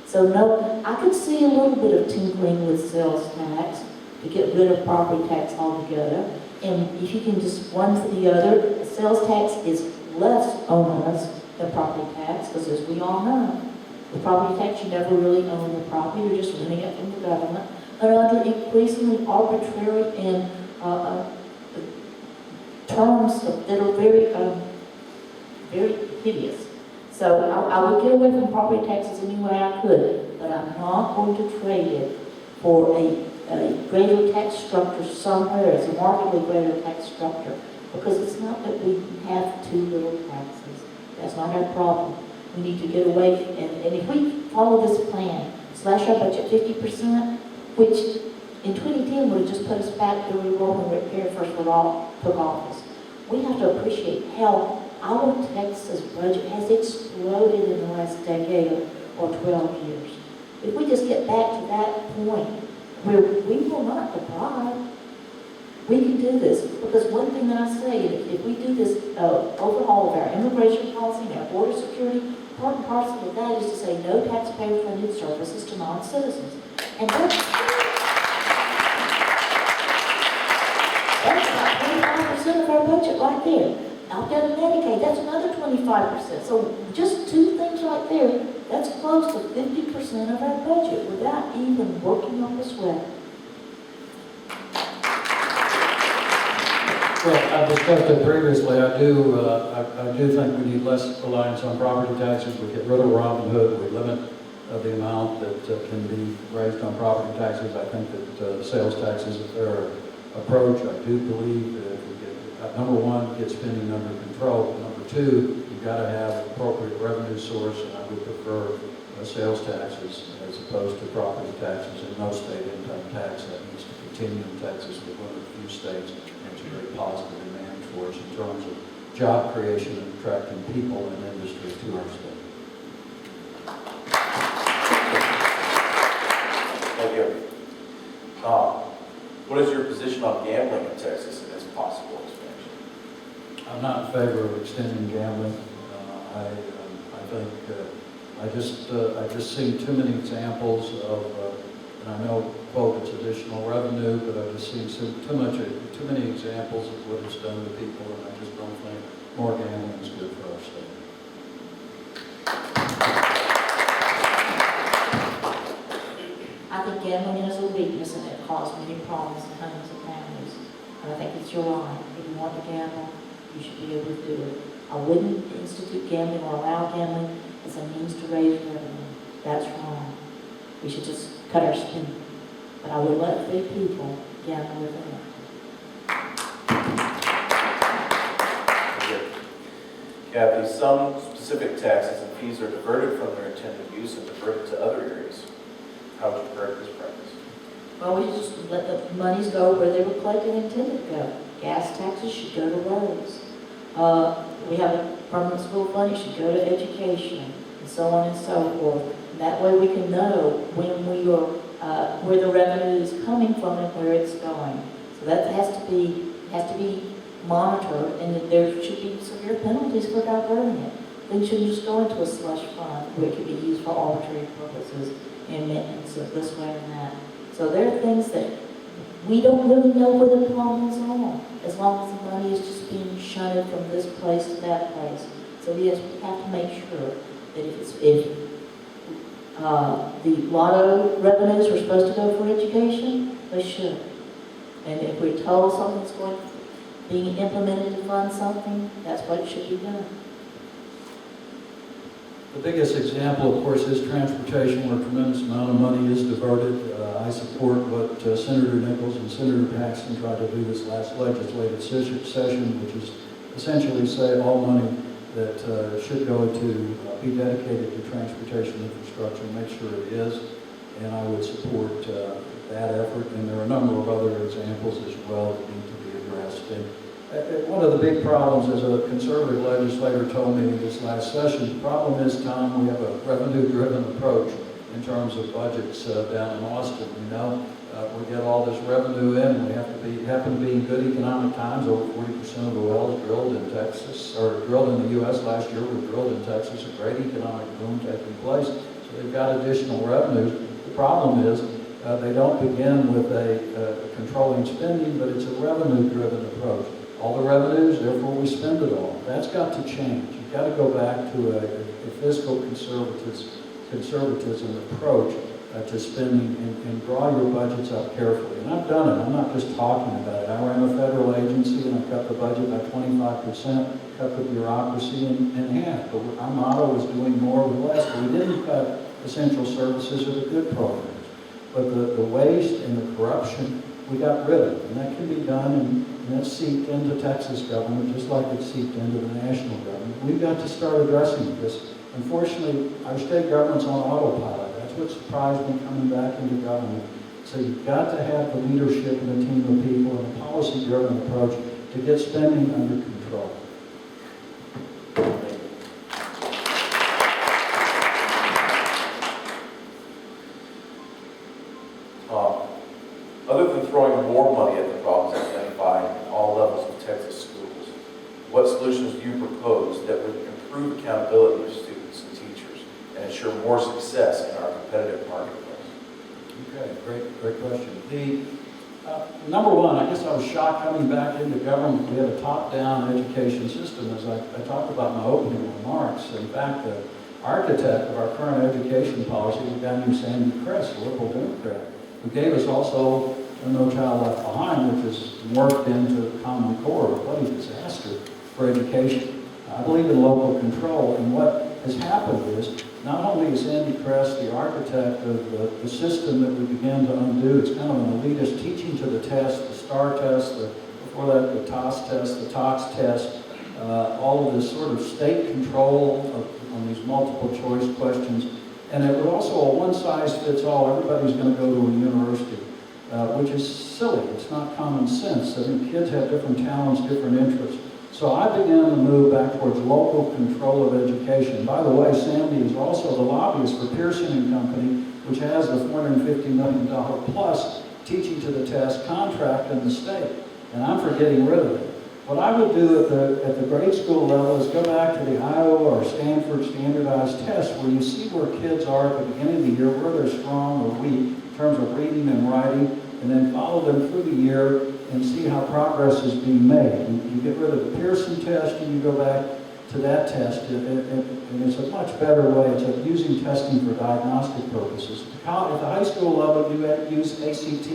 So no, I could see a little bit of tinkering with sales tax to get rid of property tax altogether. And if you can just one for the other, sales tax is less onerous than property tax, because as we all know, the property tax, you never really own the property, you're just renting it from the government, and under increasingly arbitrary and terms that are very, very hideous. So I would get away from property taxes any way I could, but I'm not going to trade it for a greater tax structure somewhere. It's a markedly greater tax structure, because it's not that we have too little taxes. That's not our problem. We need to get away, and if we follow this plan, slash our budget 50%, which in 2010 would have just put us back to where we were when Rick Perry first took office. We have to appreciate how our Texas budget has exploded in the last decade or 12 years. If we just get back to that point where we will not divide, we can do this. Because one thing that I say, if we do this overhaul of our immigration policy and our border security, part and parcel of that is to say no taxpayer-funded services to non-citizens. And that's about 25% of our budget right there. Out there to Medicaid, that's another 25%. So just two things right there, that's close to 50% of our budget without even working on the sweat. Well, I've discussed it previously. I do think we need less reliance on property taxes. We get rid of Robin Hood. We limit the amount that can be raised on property taxes. I think that sales tax is a fair approach. I do believe that if we get, number one, get spending under control. Number two, you've got to have an appropriate revenue source, and I would prefer sales taxes as opposed to property taxes, and no state income tax. That needs to continue in Texas with one of the few states. It's a very positive advantage for us in terms of job creation and attracting people and industry to our state. Thank you. What is your position on gambling in Texas and its possible expansion? I'm not in favor of extending gambling. I think I just see too many examples of, and I know, quote, it's additional revenue, but I've just seen too many examples of what it's done to people, and I just don't think more gambling is good for our state. I think gambling is a weakness and it caused many problems in homes and families. And I think it's your right. If you want to gamble, you should be able to do it. I wouldn't institute gambling or allow gambling as a means to raise revenue. That's wrong. We should just cut our spending. But I would let free people gamble with them. Kathy, some specific taxes and fees are diverted from their intended use and diverted to other areas. How would you correct this practice? Well, we just let the monies go where they were collected and intended to go. Gas taxes should go to roads. We have a permanent school fund, it should go to education, and so on and so forth. And that way we can know when we are where the revenue is coming from and where it's going. So that has to be monitored, and that there should be severe penalties for diverting it. Things shouldn't just go into a slush fund where it could be used for arbitrary purposes and maintenance of this way and that. So there are things that we don't really know where the problems are, as long as the money is just being shunted from this place to that place. So yes, we have to make sure that if the lotto revenues were supposed to go for education, they should. And if we're told something's being implemented to fund something, that's what should be done. The biggest example, of course, is transportation, where a tremendous amount of money is diverted. I support what Senator Nichols and Senator Paxton tried to do this last legislative session, which is essentially say all money that should go to be dedicated to transportation infrastructure, make sure it is, and I would support that effort. And there are a number of other examples as well that need to be addressed. And one of the big problems, as a conservative legislator told me this last session, the problem is, Tom, we have a revenue-driven approach in terms of budgets down in Austin. You know, we get all this revenue in, we happen to be in good economic times. Over 40% of the wells drilled in Texas, or drilled in the U.S. last year, were drilled in Texas. A great economic boom taking place. So they've got additional revenues. The problem is they don't begin with a controlling spending, but it's a revenue-driven approach. All the revenues, therefore we spend it all. That's got to change. You've got to go back to a fiscal conservatism approach to spending and draw your budgets up carefully. And I've done it. I'm not just talking about it. I ran a federal agency and I cut the budget by 25%, cut the bureaucracy in half. But our motto was doing more with less. But we didn't cut essential services or the good programs. But the waste and the corruption, we got rid of. And that can be done, and that's seeped into Texas government just like it's seeped into the national government. We've got to start addressing this. Unfortunately, our state government's on autopilot. That's what surprised me coming back into government. So you've got to have the leadership and a team of people and a policy-driven approach to get spending under control. Other than throwing more money at the problems identified at all levels of Texas schools, what solutions do you propose that would improve accountability of students and teachers and ensure more success in our competitive marketplace? Okay, great question. Number one, I guess I was shocked coming back into government. We have a top-down education system, as I talked about in my opening remarks. In fact, the architect of our current education policy was a guy named Sandy Kress, a liberal Democrat, who gave us also No Child Left Behind, which has morphed into the Common Core, a bloody disaster for education. I believe in local control, and what has happened is not only is Sandy Kress the architect of the system that we began to undo, it's kind of an elitist teaching to the test, the STAR test, before that the TOS test, the TOX test, all of this sort of state control on these multiple choice questions. And it was also a one-size-fits-all, everybody's going to go to a university, which is silly. It's not common sense. I mean, kids have different talents, different interests. So I began to move back towards local control of education. By the way, Sandy is also the lobbyist for Pearson and Company, which has the $450 million plus teaching to the test contract in the state. And I'm for getting rid of it. What I would do at the grade school level is go back to the Iowa or Stanford standardized test, where you see where kids are at the beginning of the year, where they're strong or weak in terms of reading and writing, and then follow them through the year and see how progress is being made. And you get rid of the Pearson test and you go back to that test, and it's a much better way. It's like using testing for diagnostic purposes. At the high school level, you use ACT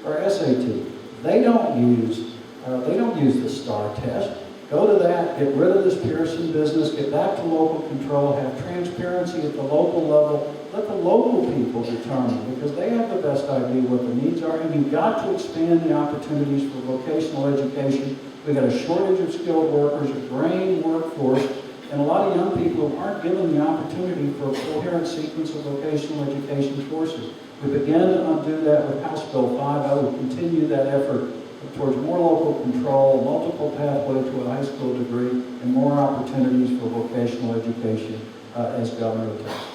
or SAT. They don't use the STAR test. Go to that, get rid of this Pearson business, get back to local control, have transparency at the local level. Let the local people determine, because they have the best idea what the needs are, and you've got to expand the opportunities for vocational education. We've got a shortage of skilled workers, a graying workforce, and a lot of young people who aren't given the opportunity for a coherent sequence of vocational education courses. We began to undo that with House Bill 5. I will continue that effort towards more local control, multiple pathway to a high school degree, and more opportunities for vocational education as governor of Texas.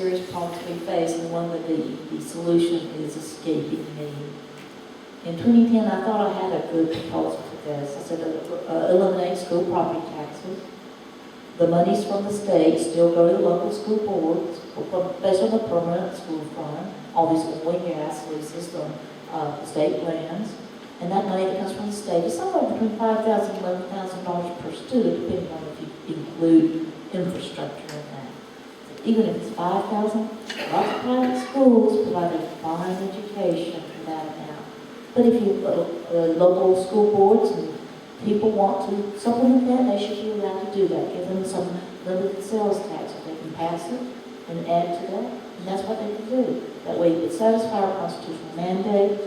serious problems we face, and one that the solution is escaping me. In 2010, I thought I had a good proposal for this. I said, eliminate school property taxes. The monies from the state still go to the local school boards, based on the permanent school fund, all these oil and gas leases on state lands. And that money that comes from the state is somewhere between $5,000 and $11,000 per student, depending on if you include infrastructure in that. Even if it's $5,000, lots of private schools provide a fine education for that amount. But if you local school boards and people want to supplement that, they should be allowed to do that. Give them some limited sales tax if they can pass it and add to that. And that's what they can do. That way it would satisfy our constitutional mandate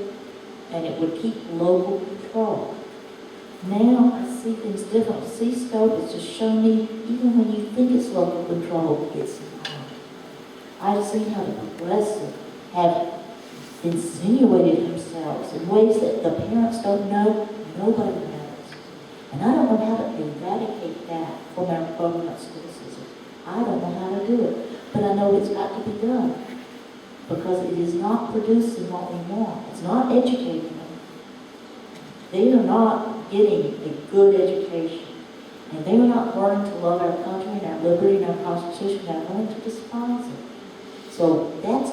and it would keep local control. Now I see things different. C-scope has just shown me, even when you think it's local control, it's not. I've seen how the progressive have insinuated themselves in ways that the parents don't know, nobody knows. And I don't know how to eradicate that from our government school system. I don't know how to do it. But I know it's got to be done. Because it is not producing what we want. It's not educating them. They are not getting a good education. And they are not learning to love our country and our liberty and our Constitution. They're learning to despise it. So that's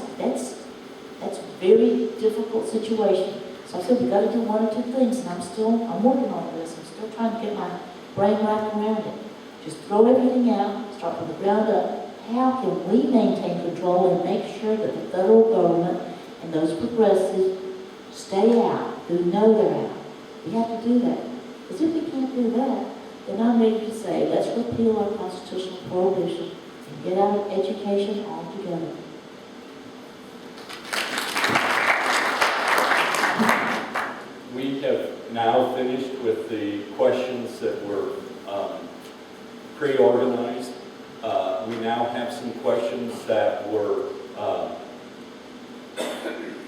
a very difficult situation. So I said, we've got to do one or two things. And I'm working on this. I'm still trying to get my brain wrapped around it. Just throw everything out, start from the ground up. How can we maintain control and make sure that the federal government and those progressives stay out, who know they're out? We have to do that. Because if we can't do that, then I'm ready to say, let's repeal our constitutional prohibition and get out of education altogether. We have now finished with the questions that were pre-organized. We now have some questions that were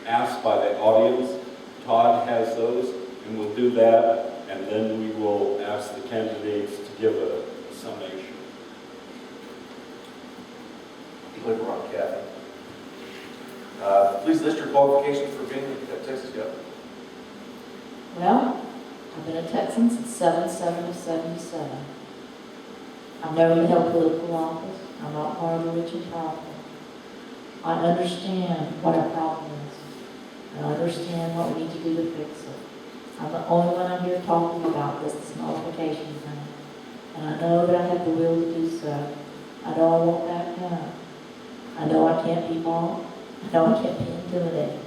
asked by the audience. Todd has those, and we'll do that, and then we will ask the candidates to give a summation. Click on Kathie. Please list your qualifications for being a Texas governor. Well, I've been a Texan since 77 to 77. I've never held political office. I'm not part of the rich and powerful. I understand what our problem is. And I understand what we need to do to fix it. I'm the only one out here talking about this nullification thing. And I know that I have the will to do so. I know I won't back down. I know I can't be bought. I know I can't be intimidated.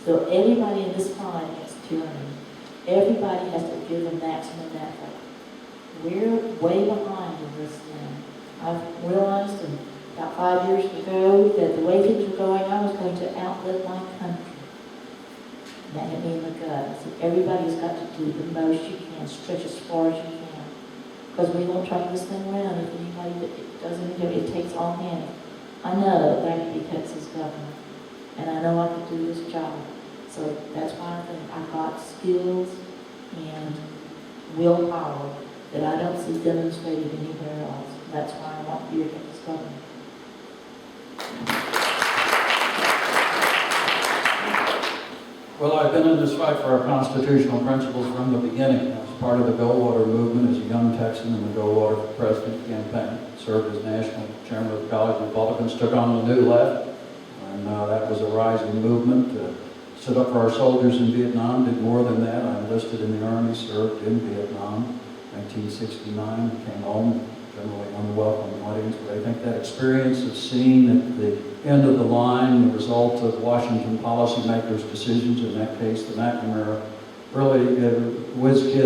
So everybody in this line has tyranny. Everybody has to give a maximum effort. We're way behind in this thing. I've realized about 5 years ago that the way things were going, I was going to outlive my country. And that hit me in the gut. I said, everybody's got to do the most you can, stretch as far as you can. Because we won't turn this thing around if anybody that does anybody it takes all hands. I know that I can be Texas governor. And I know I can do this job. So that's why I think I've got skills and willpower that I don't see demonstrated anywhere else. That's why I want to be a Texas governor. Well, I've been in this fight for our constitutional principles from the beginning. I was part of the Goldwater movement as a young Texan in the Goldwater for President campaign. Served as national chairman of the College Republicans, took on the New Left, and that was a rising movement. Stood up for our soldiers in Vietnam, did more than that. I enlisted in the Army, served in Vietnam. 1969, came home, generally unwelcome audience, but I think that experience of seeing at the end of the line the result of Washington policymakers' decisions, in that case the McNamara, really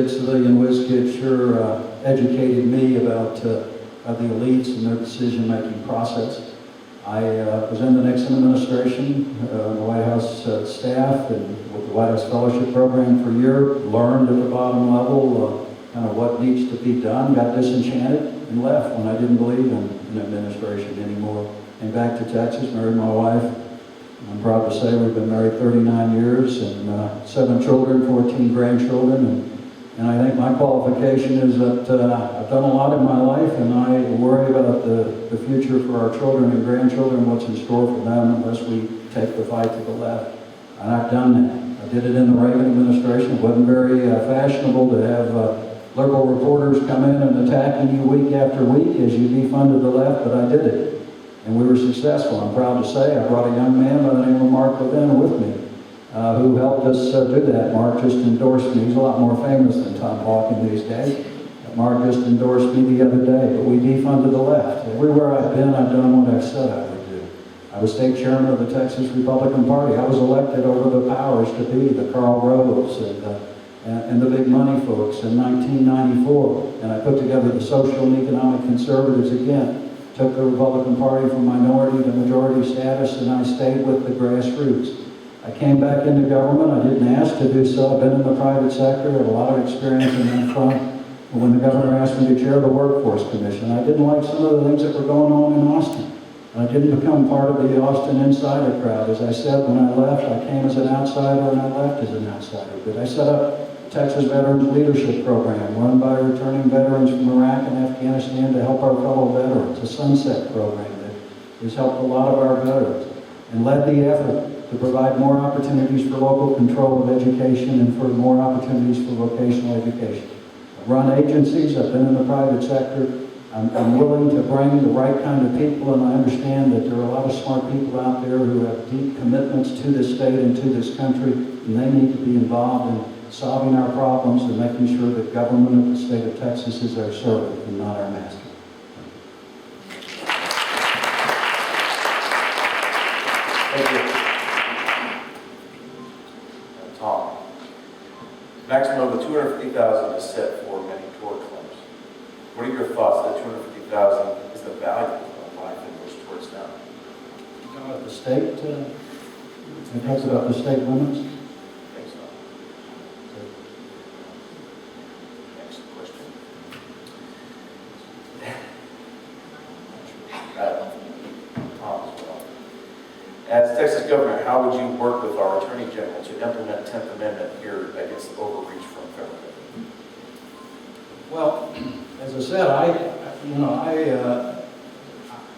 civilian whiz kids, sure educated me about the elites and their decision-making process. I was in the Nixon administration, the White House staff, and with the White House Fellowship Program for a year, learned at the bottom level kind of what needs to be done, got disenchanted, and left when I didn't believe in administration anymore. Came back to Texas, married my wife. I'm proud to say we've been married 39 years and 7 children, 14 grandchildren, and And I think my qualification is that I've done a lot in my life, and I worry about the future for our children and grandchildren, what's in store for them, unless we take the fight to the left. And I've done that. I did it in the Reagan administration. It wasn't very fashionable to have liberal reporters come in and attacking you week after week as you defunded the left, but I did it. And we were successful. I'm proud to say I brought a young man by the name of Mark Levin with me, who helped us do that. Mark just endorsed me. He's a lot more famous than Tom Pauken these days. Mark just endorsed me the other day, but we defunded the left. Everywhere I've been, I've done what I've said I would do. I was state chairman of the Texas Republican Party. I was elected over the powers to be, the Karl Roves and the big money folks in 1994. And I put together the social and economic conservatives again. Took the Republican Party from minority to majority status, and I stayed with the grassroots. I came back into government. I didn't ask to do so. I've been in the private sector, have a lot of experience in that front. And when the governor asked me to chair the Workforce Commission, I didn't like some of the things that were going on in Austin. I didn't become part of the Austin insider crowd. As I said, when I left, I came as an outsider, and I left as an outsider. But I set up the Texas Veterans Leadership Program, run by returning veterans from Iraq and Afghanistan to help our fellow veterans, a sunset program that has helped a lot of our veterans, and led the effort to provide more opportunities for local control of education and for more opportunities for vocational education. I've run agencies, I've been in the private sector. I'm willing to bring the right kind of people, and I understand that there are a lot of smart people out there who have deep commitments to this state and to this country, and they need to be involved in solving our problems and making sure that government of the state of Texas is our servant and not our master. Thank you. Tom, maximum of $250,000 is set for many tort claims. What are your thoughts that $250,000 is the value of life in those torts now? You talk about the state, you talk about the state limits? I think so. Next question. Tom as well. As Texas governor, how would you work with our Attorney General to implement 10th Amendment here against overreach from federal government? Well, as I said,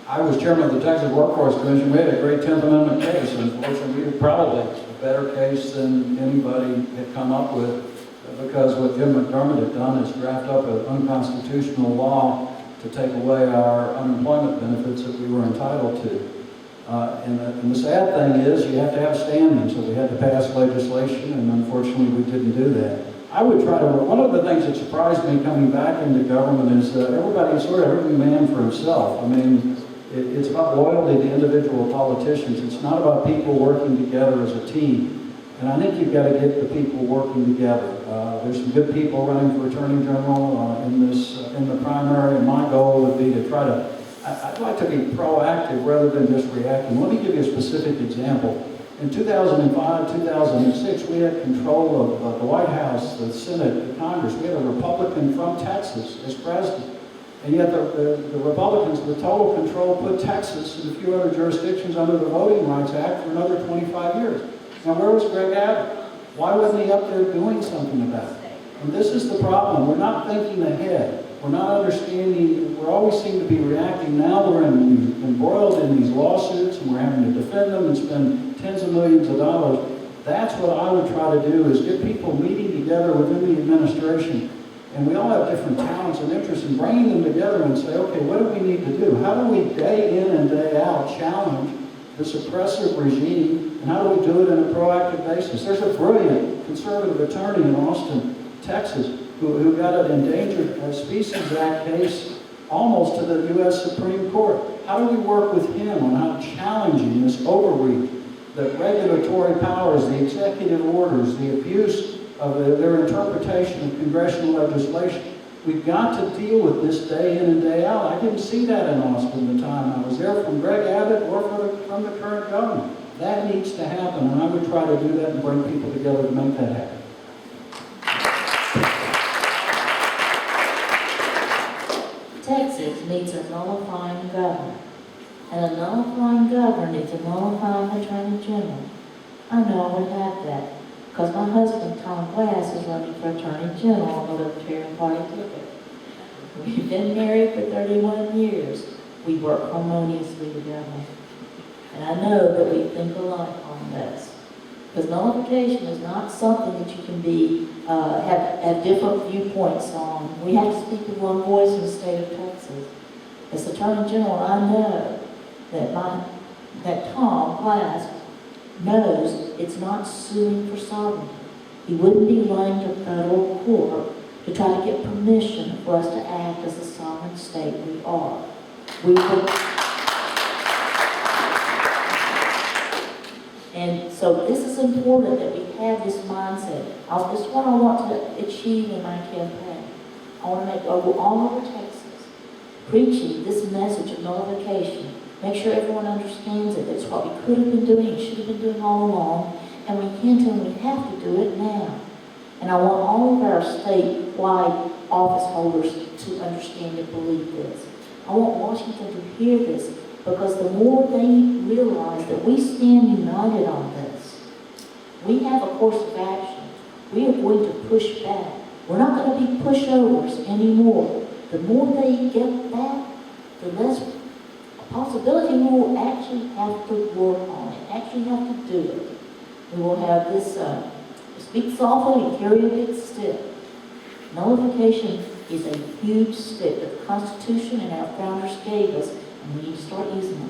I was chairman of the Texas Workforce Commission. We had a great 10th Amendment case. Unfortunately, we had probably a better case than anybody had come up with, because what Jim McDermott had done is draft up an unconstitutional law to take away our unemployment benefits that we were entitled to. And the sad thing is you have to have standing, so we had to pass legislation, and unfortunately we didn't do that. I would try to, one of the things that surprised me coming back into government is everybody's sort of every man for himself. I mean, it's about loyalty to individual politicians. It's not about people working together as a team. And I think you've got to get the people working together. There's some good people running for Attorney General in the primary, and my goal would be to try to, I'd like to be proactive rather than just reacting. Let me give you a specific example. In 2005, 2006, we had control of the White House, the Senate, the Congress. We had a Republican from Texas as president. And yet the Republicans with total control put Texas and a few other jurisdictions under the Voting Rights Act for another 25 years. Now, where was Greg Abbott? Why wasn't he up there doing something about it? And this is the problem. We're not thinking ahead. We're not understanding. We always seem to be reacting. Now we're embroiled in these lawsuits, and we're having to defend them and spend tens of millions of dollars. That's what I would try to do, is get people meeting together within the administration. And we all have different talents and interests, in bringing them together and say, okay, what do we need to do? How do we day in and day out challenge this oppressive regime, and how do we do it on a proactive basis? There's a brilliant conservative attorney in Austin, Texas, who got an Endangered Species Act case almost to the U.S. Supreme Court. How do we work with him on how challenging this overreach, the regulatory powers, the executive orders, the abuse of their interpretation of congressional legislation? We've got to deal with this day in and day out. I didn't see that in Austin the time I was there from Greg Abbott or from the current governor. That needs to happen, and I would try to do that and bring people together to make that happen. Texas needs a nullifying governor, and a nullifying governor needs a nullifying attorney general. I know I would have that. because my husband, Tom Glass, is running for Attorney General on the Libertarian Party ticket. We've been married for 31 years. We work harmoniously together. And I know that we think alike on this. Because nullification is not something that you can be, have different viewpoints on. We have to speak with one voice in the state of Texas. As Attorney General, I know that Tom Glass knows it's not suing for sovereignty. He wouldn't be running to federal court to try to get permission for us to act as the sovereign state we are. And so this is important that we have this mindset. This is what I want to achieve in my campaign. I want to make all over Texas, preaching this message of nullification. Make sure everyone understands it. It's what we could have been doing and should have been doing all along, and we can't and we have to do it now. And I want all of our statewide office holders to understand and believe this. I want Washington to hear this, because the more they realize that we stand united on this, we have a course of action. We are going to push back. We're not going to be pushovers anymore. The more they get that, the less possibility we will actually have to work on it, actually have to do it. We will have this speak softly and carry a big stick. Nullification is a huge stick that the Constitution and our founders gave us, and we need to start using it.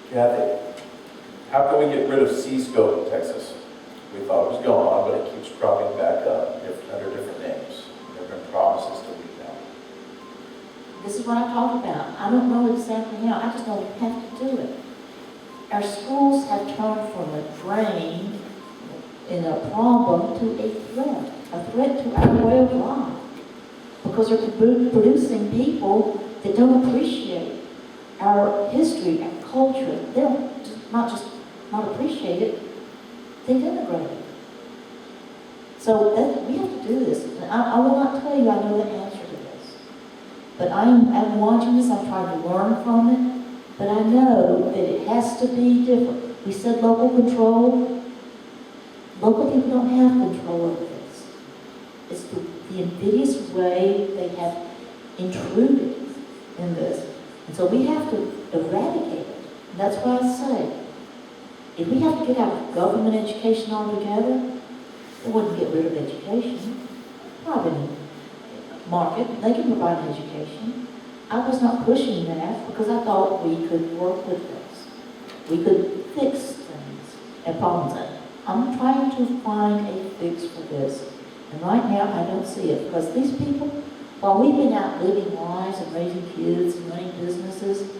Kathie, how can we get rid of C-scope in Texas? We thought it was gone, but it keeps cropping back up under different names. There have been promises to leave now. This is what I talk about. I don't know exactly how. I just know we have to do it. Our schools have turned from a drain and a problem to a threat to our way of life. Because they're producing people that don't appreciate our history, our culture. They don't not appreciate it, they denigrate it. So we have to do this. I will not tell you I know the answer to this. But I'm watching this, I'm trying to learn from it, but I know that it has to be different. We said local control. Local people don't have control over this. It's the invidious way they have intruded in this. And so we have to eradicate it. And that's why I say, if we have to get out of government education altogether, it wouldn't get rid of education. Private market, they can provide education. I was not pushing that because I thought we could work with this. We could fix things and problems. I'm trying to find a fix for this. And right now, I don't see it because these people, while we've been out living lives and raising kids and running businesses,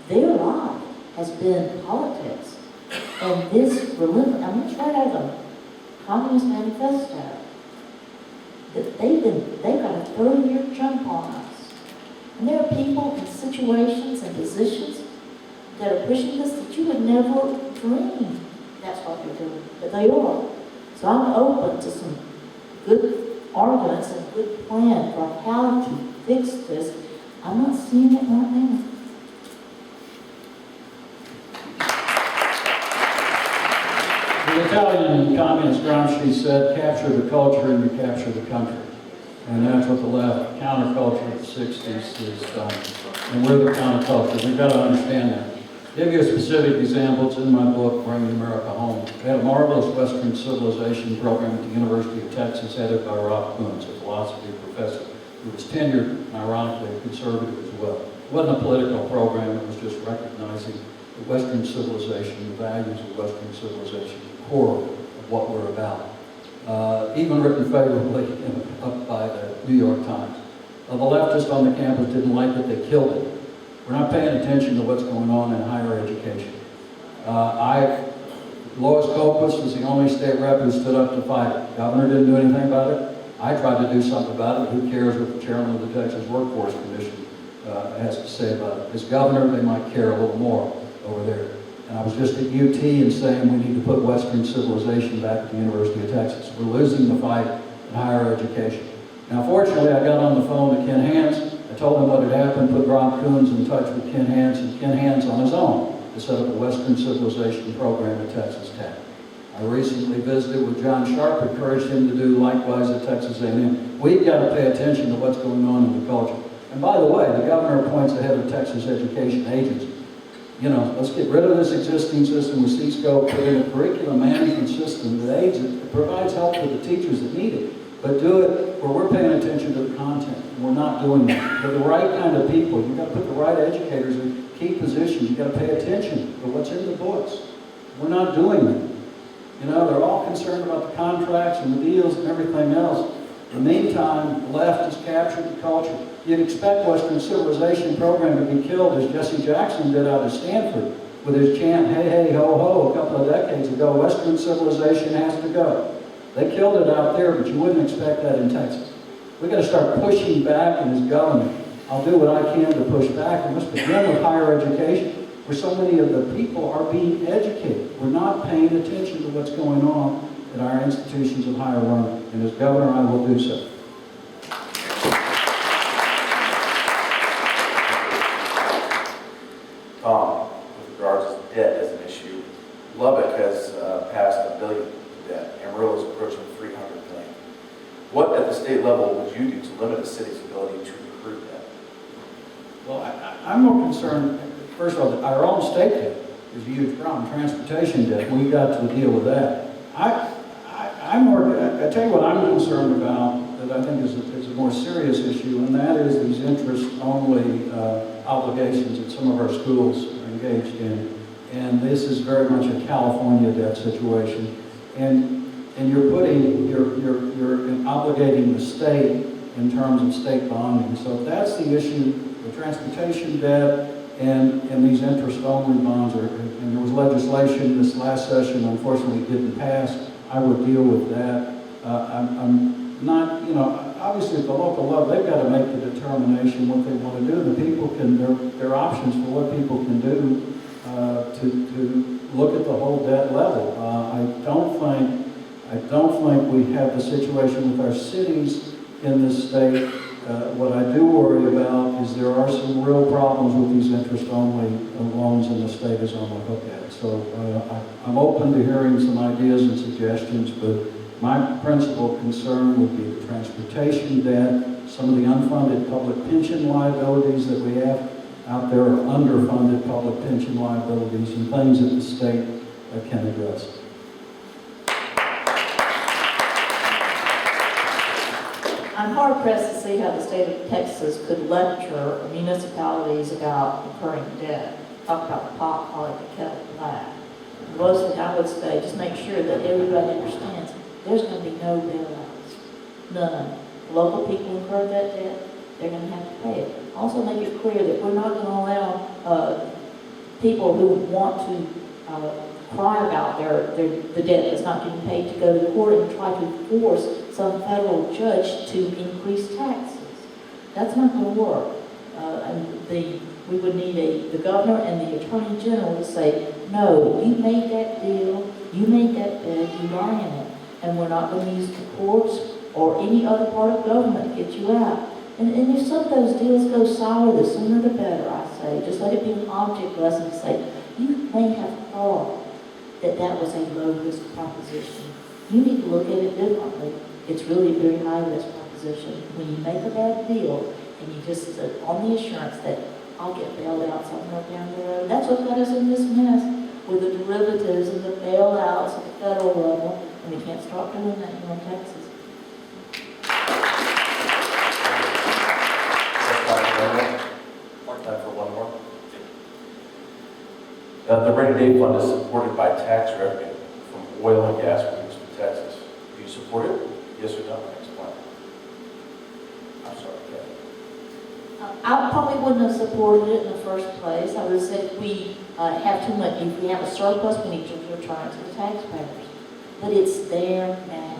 their life has been politics. And this, it's right out of the Communist Manifesto, that they've got a 30-year jump on us. And there are people in situations and positions that are pushing this that you would never dream that's what they're doing, but they are. So I'm open to some good arguments and good plan for how to fix this. I'm not seeing it right now. The Italian communist Gramsci said, capture the culture and you capture the country. And that's what the left counterculture of the 60s is done. And we're the counterculture. We've got to understand that. Give you a specific example. It's in my book, Bringing America Home. We had a marvelous Western civilization program at the University of Texas, headed by Rob Kuntz, a philosophy professor who was tenured, ironically, conservative as well. It wasn't a political program. It was just recognizing the Western civilization, the values of Western civilization, the core of what we're about. Even written favorably up by the New York Times. The leftists on the campus didn't like it. They killed it. We're not paying attention to what's going on in higher education. Lois Copeland was the only state rep who stood up to fight it. Governor didn't do anything about it. I tried to do something about it. Who cares what the chairman of the Texas Workforce Commission has to say about it? As governor, they might care a little more over there. And I was just at UT and saying we need to put Western civilization back at the University of Texas. We're losing the fight in higher education. Now, fortunately, I got on the phone to Ken Hans. I told him what had happened, put Ron Coons in touch with Ken Hans, and Ken Hans on his own to set up a Western Civilization program at Texas Tech. I recently visited with John Sharp, encouraged him to do likewise at Texas A&M. We've got to pay attention to what's going on in the culture. And by the way, the governor appoints the head of Texas Education Agency. You know, let's get rid of this existing system with C-Scope, put in a curriculum management system that aids it, provides help for the teachers that need it, but do it where we're paying attention to the content. And we're not doing that. With the right kind of people, you've got to put the right educators in key positions. You've got to pay attention to what's in the books. We're not doing that. You know, they're all concerned about the contracts and the deals and everything else. In the meantime, the left has captured the culture. You'd expect Western Civilization program to be killed as Jesse Jackson did out of Stanford with his chant, hey, hey, ho, ho, a couple of decades ago, Western Civilization has to go. They killed it out there, but you wouldn't expect that in Texas. We've got to start pushing back in this government. I'll do what I can to push back. We must begin with higher education, where so many of the people are being educated. We're not paying attention to what's going on in our institutions of higher learning. And as governor, I will do so. Tom, with regards to debt as an issue, Lubbock has passed $1 billion in debt. Amarillo is approaching $300 million. What at the state level would you do to limit the city's ability to recruit debt? Well, I'm more concerned, first of all, our own state debt is a huge problem. Transportation debt, we've got to deal with that. I tell you what I'm concerned about that I think is a more serious issue, and that is these interest-only obligations that some of our schools are engaged in. And this is very much a California debt situation. And you're obligating the state in terms of state bonding. So if that's the issue, the transportation debt and these interest-only bonds and there was legislation this last session, unfortunately didn't pass. I would deal with that. I'm not, you know, obviously at the local level, they've got to make the determination what they want to do. The people can, there are options for what people can do to look at the whole debt level. I don't think we have the situation with our cities in this state. What I do worry about is there are some real problems with these interest-only loans in the state is on the hook at. So I'm open to hearing some ideas and suggestions, but my principal concern would be the transportation debt, some of the unfunded public pension liabilities that we have out there, are underfunded public pension liabilities, and things that the state can address. I'm hard pressed to see how the state of Texas could lecture municipalities about incurring debt. Talk about the pot calling the kettle black. Mostly, I would say, just make sure that everybody understands there's going to be no bailouts. None. Local people incur that debt, they're going to have to pay it. Also make it clear that we're not going to allow people who want to cry about the debt that's not getting paid to go to court and try to force some federal judge to increase taxes. That's not going to work. We would need the governor and the attorney general to say, no, you made that deal, you made that bed, you are in it, and we're not going to use the courts or any other part of government to get you out. And if some of those deals go sour, the sooner the better, I say. Just let it be an object lesson to say, you may have thought that was a low-risk proposition. You need to look at it differently. It's really a very high-risk proposition. When you make a bad deal and you just on the assurance that I'll get bailed out somewhere down the road, that's what got us in this mess with the derivatives and the bailouts at the federal level, and we can't start doing that here in Texas. Time for one more. The rainy day fund is supported by tax revenue from oil and gas produced in Texas. Do you support it? Yes or no? Explain. I'm sorry, Kathie. I probably wouldn't have supported it in the first place. I would have said if we have too much, if we have a surplus, we need to return it to the taxpayers. But it's there now.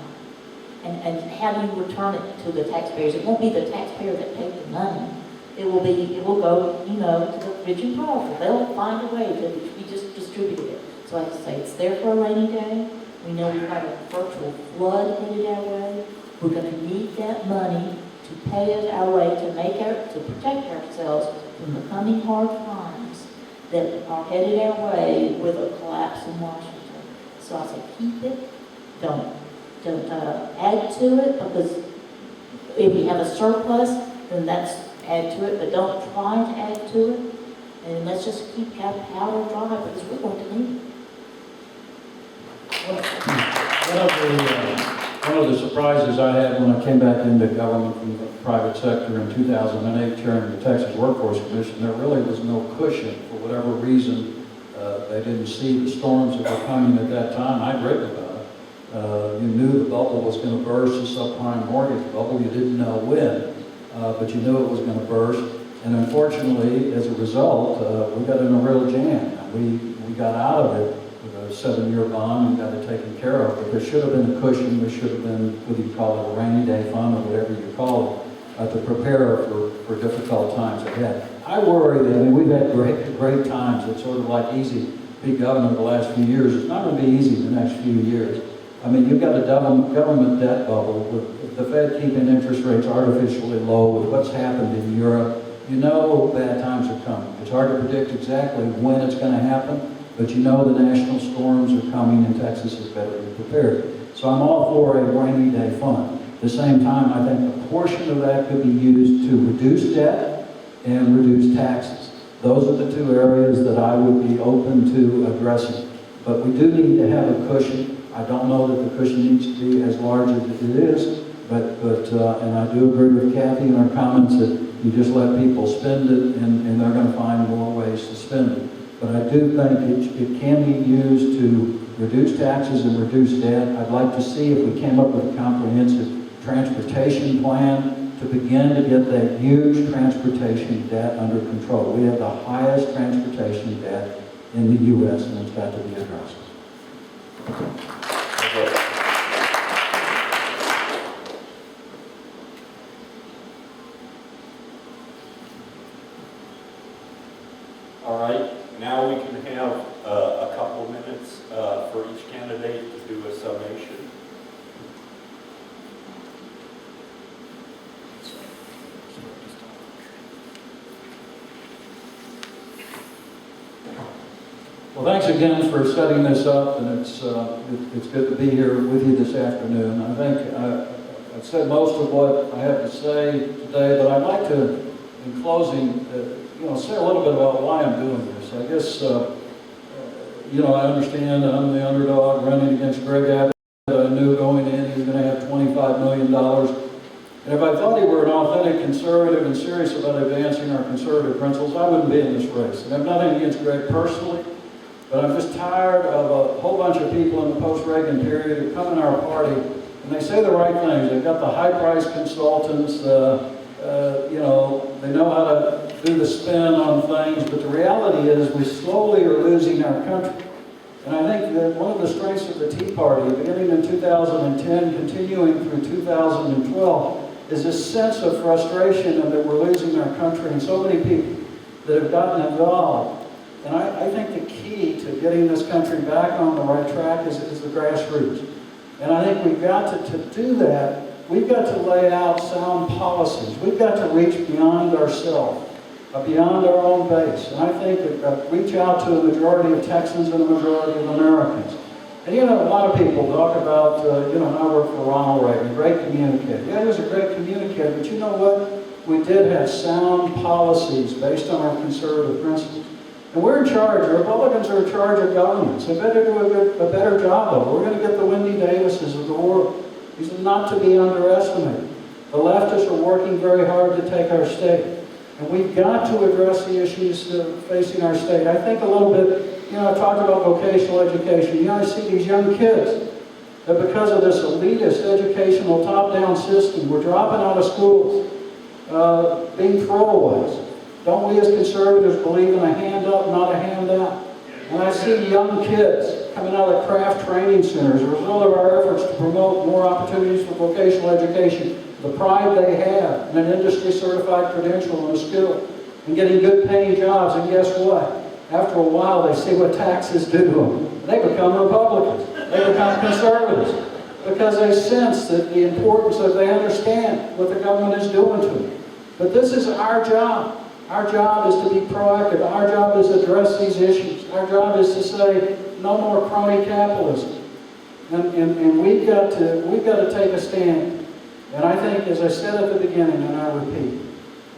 And how do you return it to the taxpayers? It won't be the taxpayer that paid the money. It will go, to the rich and powerful. They'll find a way to be just distributed it. So like I say, it's there for a rainy day. We know we've got a virtual flood headed our way. We're going to need that money to to pay it our way to protect ourselves from the coming hard times that are headed our way with a collapse in Washington. So I say, keep it, don't add to it, because if we have a surplus, then that's add to it, but don't try to add to it. And let's just keep our powder dry, because we're going to need it. One of the surprises I had when I came back into government from the private sector in 2008 chairing the Texas Workforce Commission, there really was no cushion for whatever reason. They didn't see the storms that were coming at that time. I'd written about it. You knew the bubble was going to burst, the subprime mortgage bubble. You didn't know when, but you knew it was going to burst. And unfortunately, as a result, we got in a real jam. We got out of it with a 7-year bond and got it taken care of. But there should have been a cushion. There should have been, whether you call it a rainy day fund or whatever you call it, to prepare for difficult times ahead. I worry that, we've had great times. It's sort of like easy to be governor the last few years. It's not going to be easy the next few years. You've got a government debt bubble with the Fed keeping interest rates artificially low with what's happened in Europe. You know bad times are coming. It's hard to predict exactly when it's going to happen, but you know the national storms are coming and Texas is better prepared. So I'm all for a rainy day fund. At the same time, I think a portion of that could be used to reduce debt and reduce taxes. Those are the two areas that I would be open to addressing. But we do need to have a cushion. I don't know that the cushion needs to be as large as it is, but and I do agree with Kathie in her comments that you just let people spend it and they're going to find more ways to spend it. But I do think it can be used to reduce taxes and reduce debt. I'd like to see if we came up with a comprehensive transportation plan to begin to get that huge transportation debt under control. We have the highest transportation debt in the U.S. and it's got to be addressed. All right, now we can have a couple minutes for each candidate to do a summation. Well, thanks again for setting this up, and it's good to be here with you this afternoon. I think I've said most of what I have to say today, but I'd like to, in closing, say a little bit about why I'm doing this. I guess, I understand that I'm the underdog running against Greg Abbott. I knew going in he was going to have $25 million. And if I thought he were an authentic conservative and serious about advancing our conservative principles, I wouldn't be in this race. And I have nothing against Greg personally, but I'm just tired of a whole bunch of people in the post-Reagan period who come in our party and they say the right things. They've got the high-priced consultants, they know how to do the spin on things, but the reality is we slowly are losing our country. And I think that one of the strengths of the Tea Party, beginning in 2010, continuing through 2012, is this sense of frustration and that we're losing our country and so many people that have gotten involved. And I think the key to getting this country back on the right track is the grassroots. And I think we've got to do that. We've got to lay out sound policies. We've got to reach beyond ourselves, beyond our own base. And I think that reach out to a majority of Texans and a majority of Americans. And a lot of people talk about, I work for Ronald Reagan, great communicator. Yeah, he was a great communicator, but you know what? We did have sound policies based on our conservative principles. And we're in charge. The Republicans are in charge of governments. They better do a better job of it. We're going to get the Wendy Davises of the world. These are not to be underestimated. The leftists are working very hard to take our state. And we've got to address the issues facing our state. I think a little bit, I've talked about vocational education. I see these young kids that because of this elitist educational top-down system, we're dropping out of schools, being throwaways. Don't we as conservatives believe in a hand up, not a hand out? And I see young kids coming out of craft training centers as a result of our efforts to promote more opportunities for vocational education, the pride they have in an industry-certified credential and a skill, and getting good paying jobs. And guess what? After a while, they see what taxes do to them. They become Republicans. They become conservatives. because they sense that the importance that they understand what the government is doing to them. But this is our job. Our job is to be proactive. Our job is to address these issues. Our job is to say, no more crony capitalism. And we've got to take a stand. And I think, as I said at the beginning, and I repeat,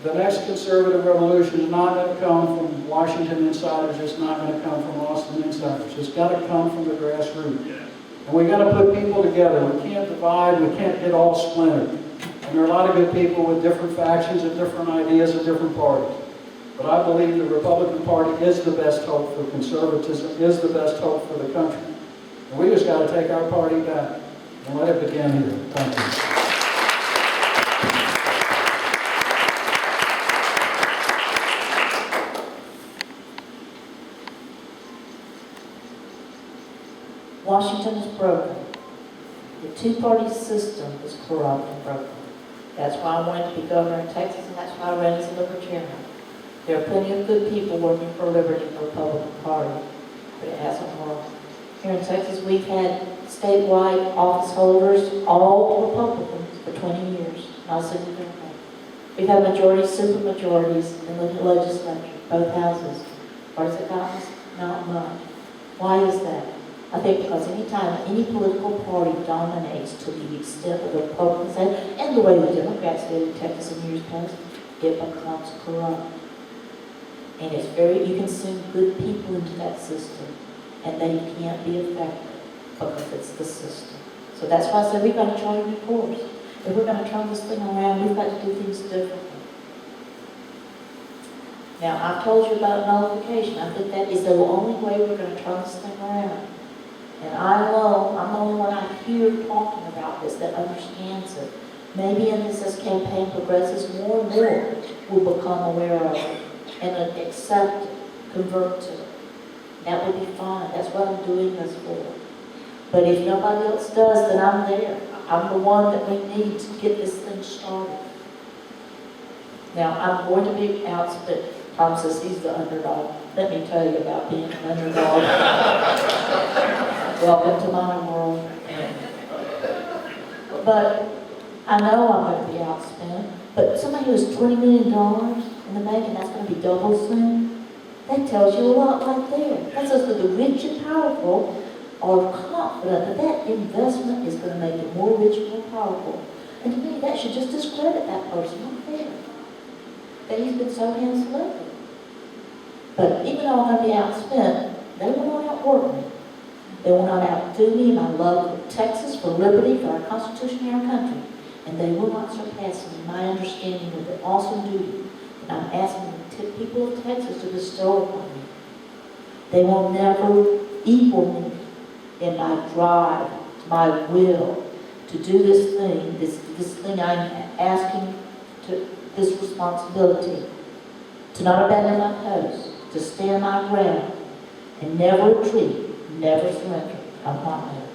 the next conservative revolution is not going to come from Washington insiders. It's not going to come from Austin insiders. It's got to come from the grassroots. And we've got to put people together. We can't divide. We can't get all splintered. And there are a lot of good people with different factions and different ideas and different parties. But I believe the Republican Party is the best hope for conservatism, is the best hope for the country. And we just got to take our party back and let it begin here. Thank you. Washington is broken. The two-party system is corrupt and broken. That's why I wanted to be governor in Texas, and that's why I ran as a libertarian. There are plenty of good people working for liberty in the Republican Party, but it hasn't worked. Here in Texas, we've had statewide office holders, all Republicans, for 20 years, not a single Democrat. We've had majority, supermajorities in the legislature, both houses. What has it gotten us? Not much. Why is that? I think because anytime any political party dominates to the extent of the Republicans and the way the Democrats did in Texas in years past, it becomes corrupt. And it's you can send good people into that system, and they can't be effective because it's the system. So that's why I said we've got to chart a new course. If we're going to turn this thing around, we've got to do things differently. Now, I've told you about nullification. I think that is the only way we're going to turn this thing around. And I'm the only one I hear talking about this that understands it. Maybe as this campaign progresses, more and more will become aware of it and accept it, convert to it. That would be fine. That's what I'm doing this for. But if nobody else does, then I'm there. I'm the one that we need to get this thing started. Now, I'm going to be outspent. Tom says he's the underdog. Let me tell you about being an underdog. Welcome to my world. But I know I'm going to be outspent. But somebody who has $20 million in the bank and that's going to be double soon, that tells you a lot right there. That says that the rich and powerful are confident that that investment is going to make them more rich and more powerful. And to me, that should just discredit that person right there. That he's been so hand-selected. But even though I'm going to be outspent, they will not outwork me. They will not outdo me in my love for Texas, for liberty, for our Constitution and our country. And they will not surpass me in my understanding of the awesome duty that I'm asking the people of Texas to bestow upon me. They will never equal me in my drive, my will to do this thing I'm asking, this responsibility, to not abandon my post, to stand my ground, and never retreat, never surrender. I'm not moved.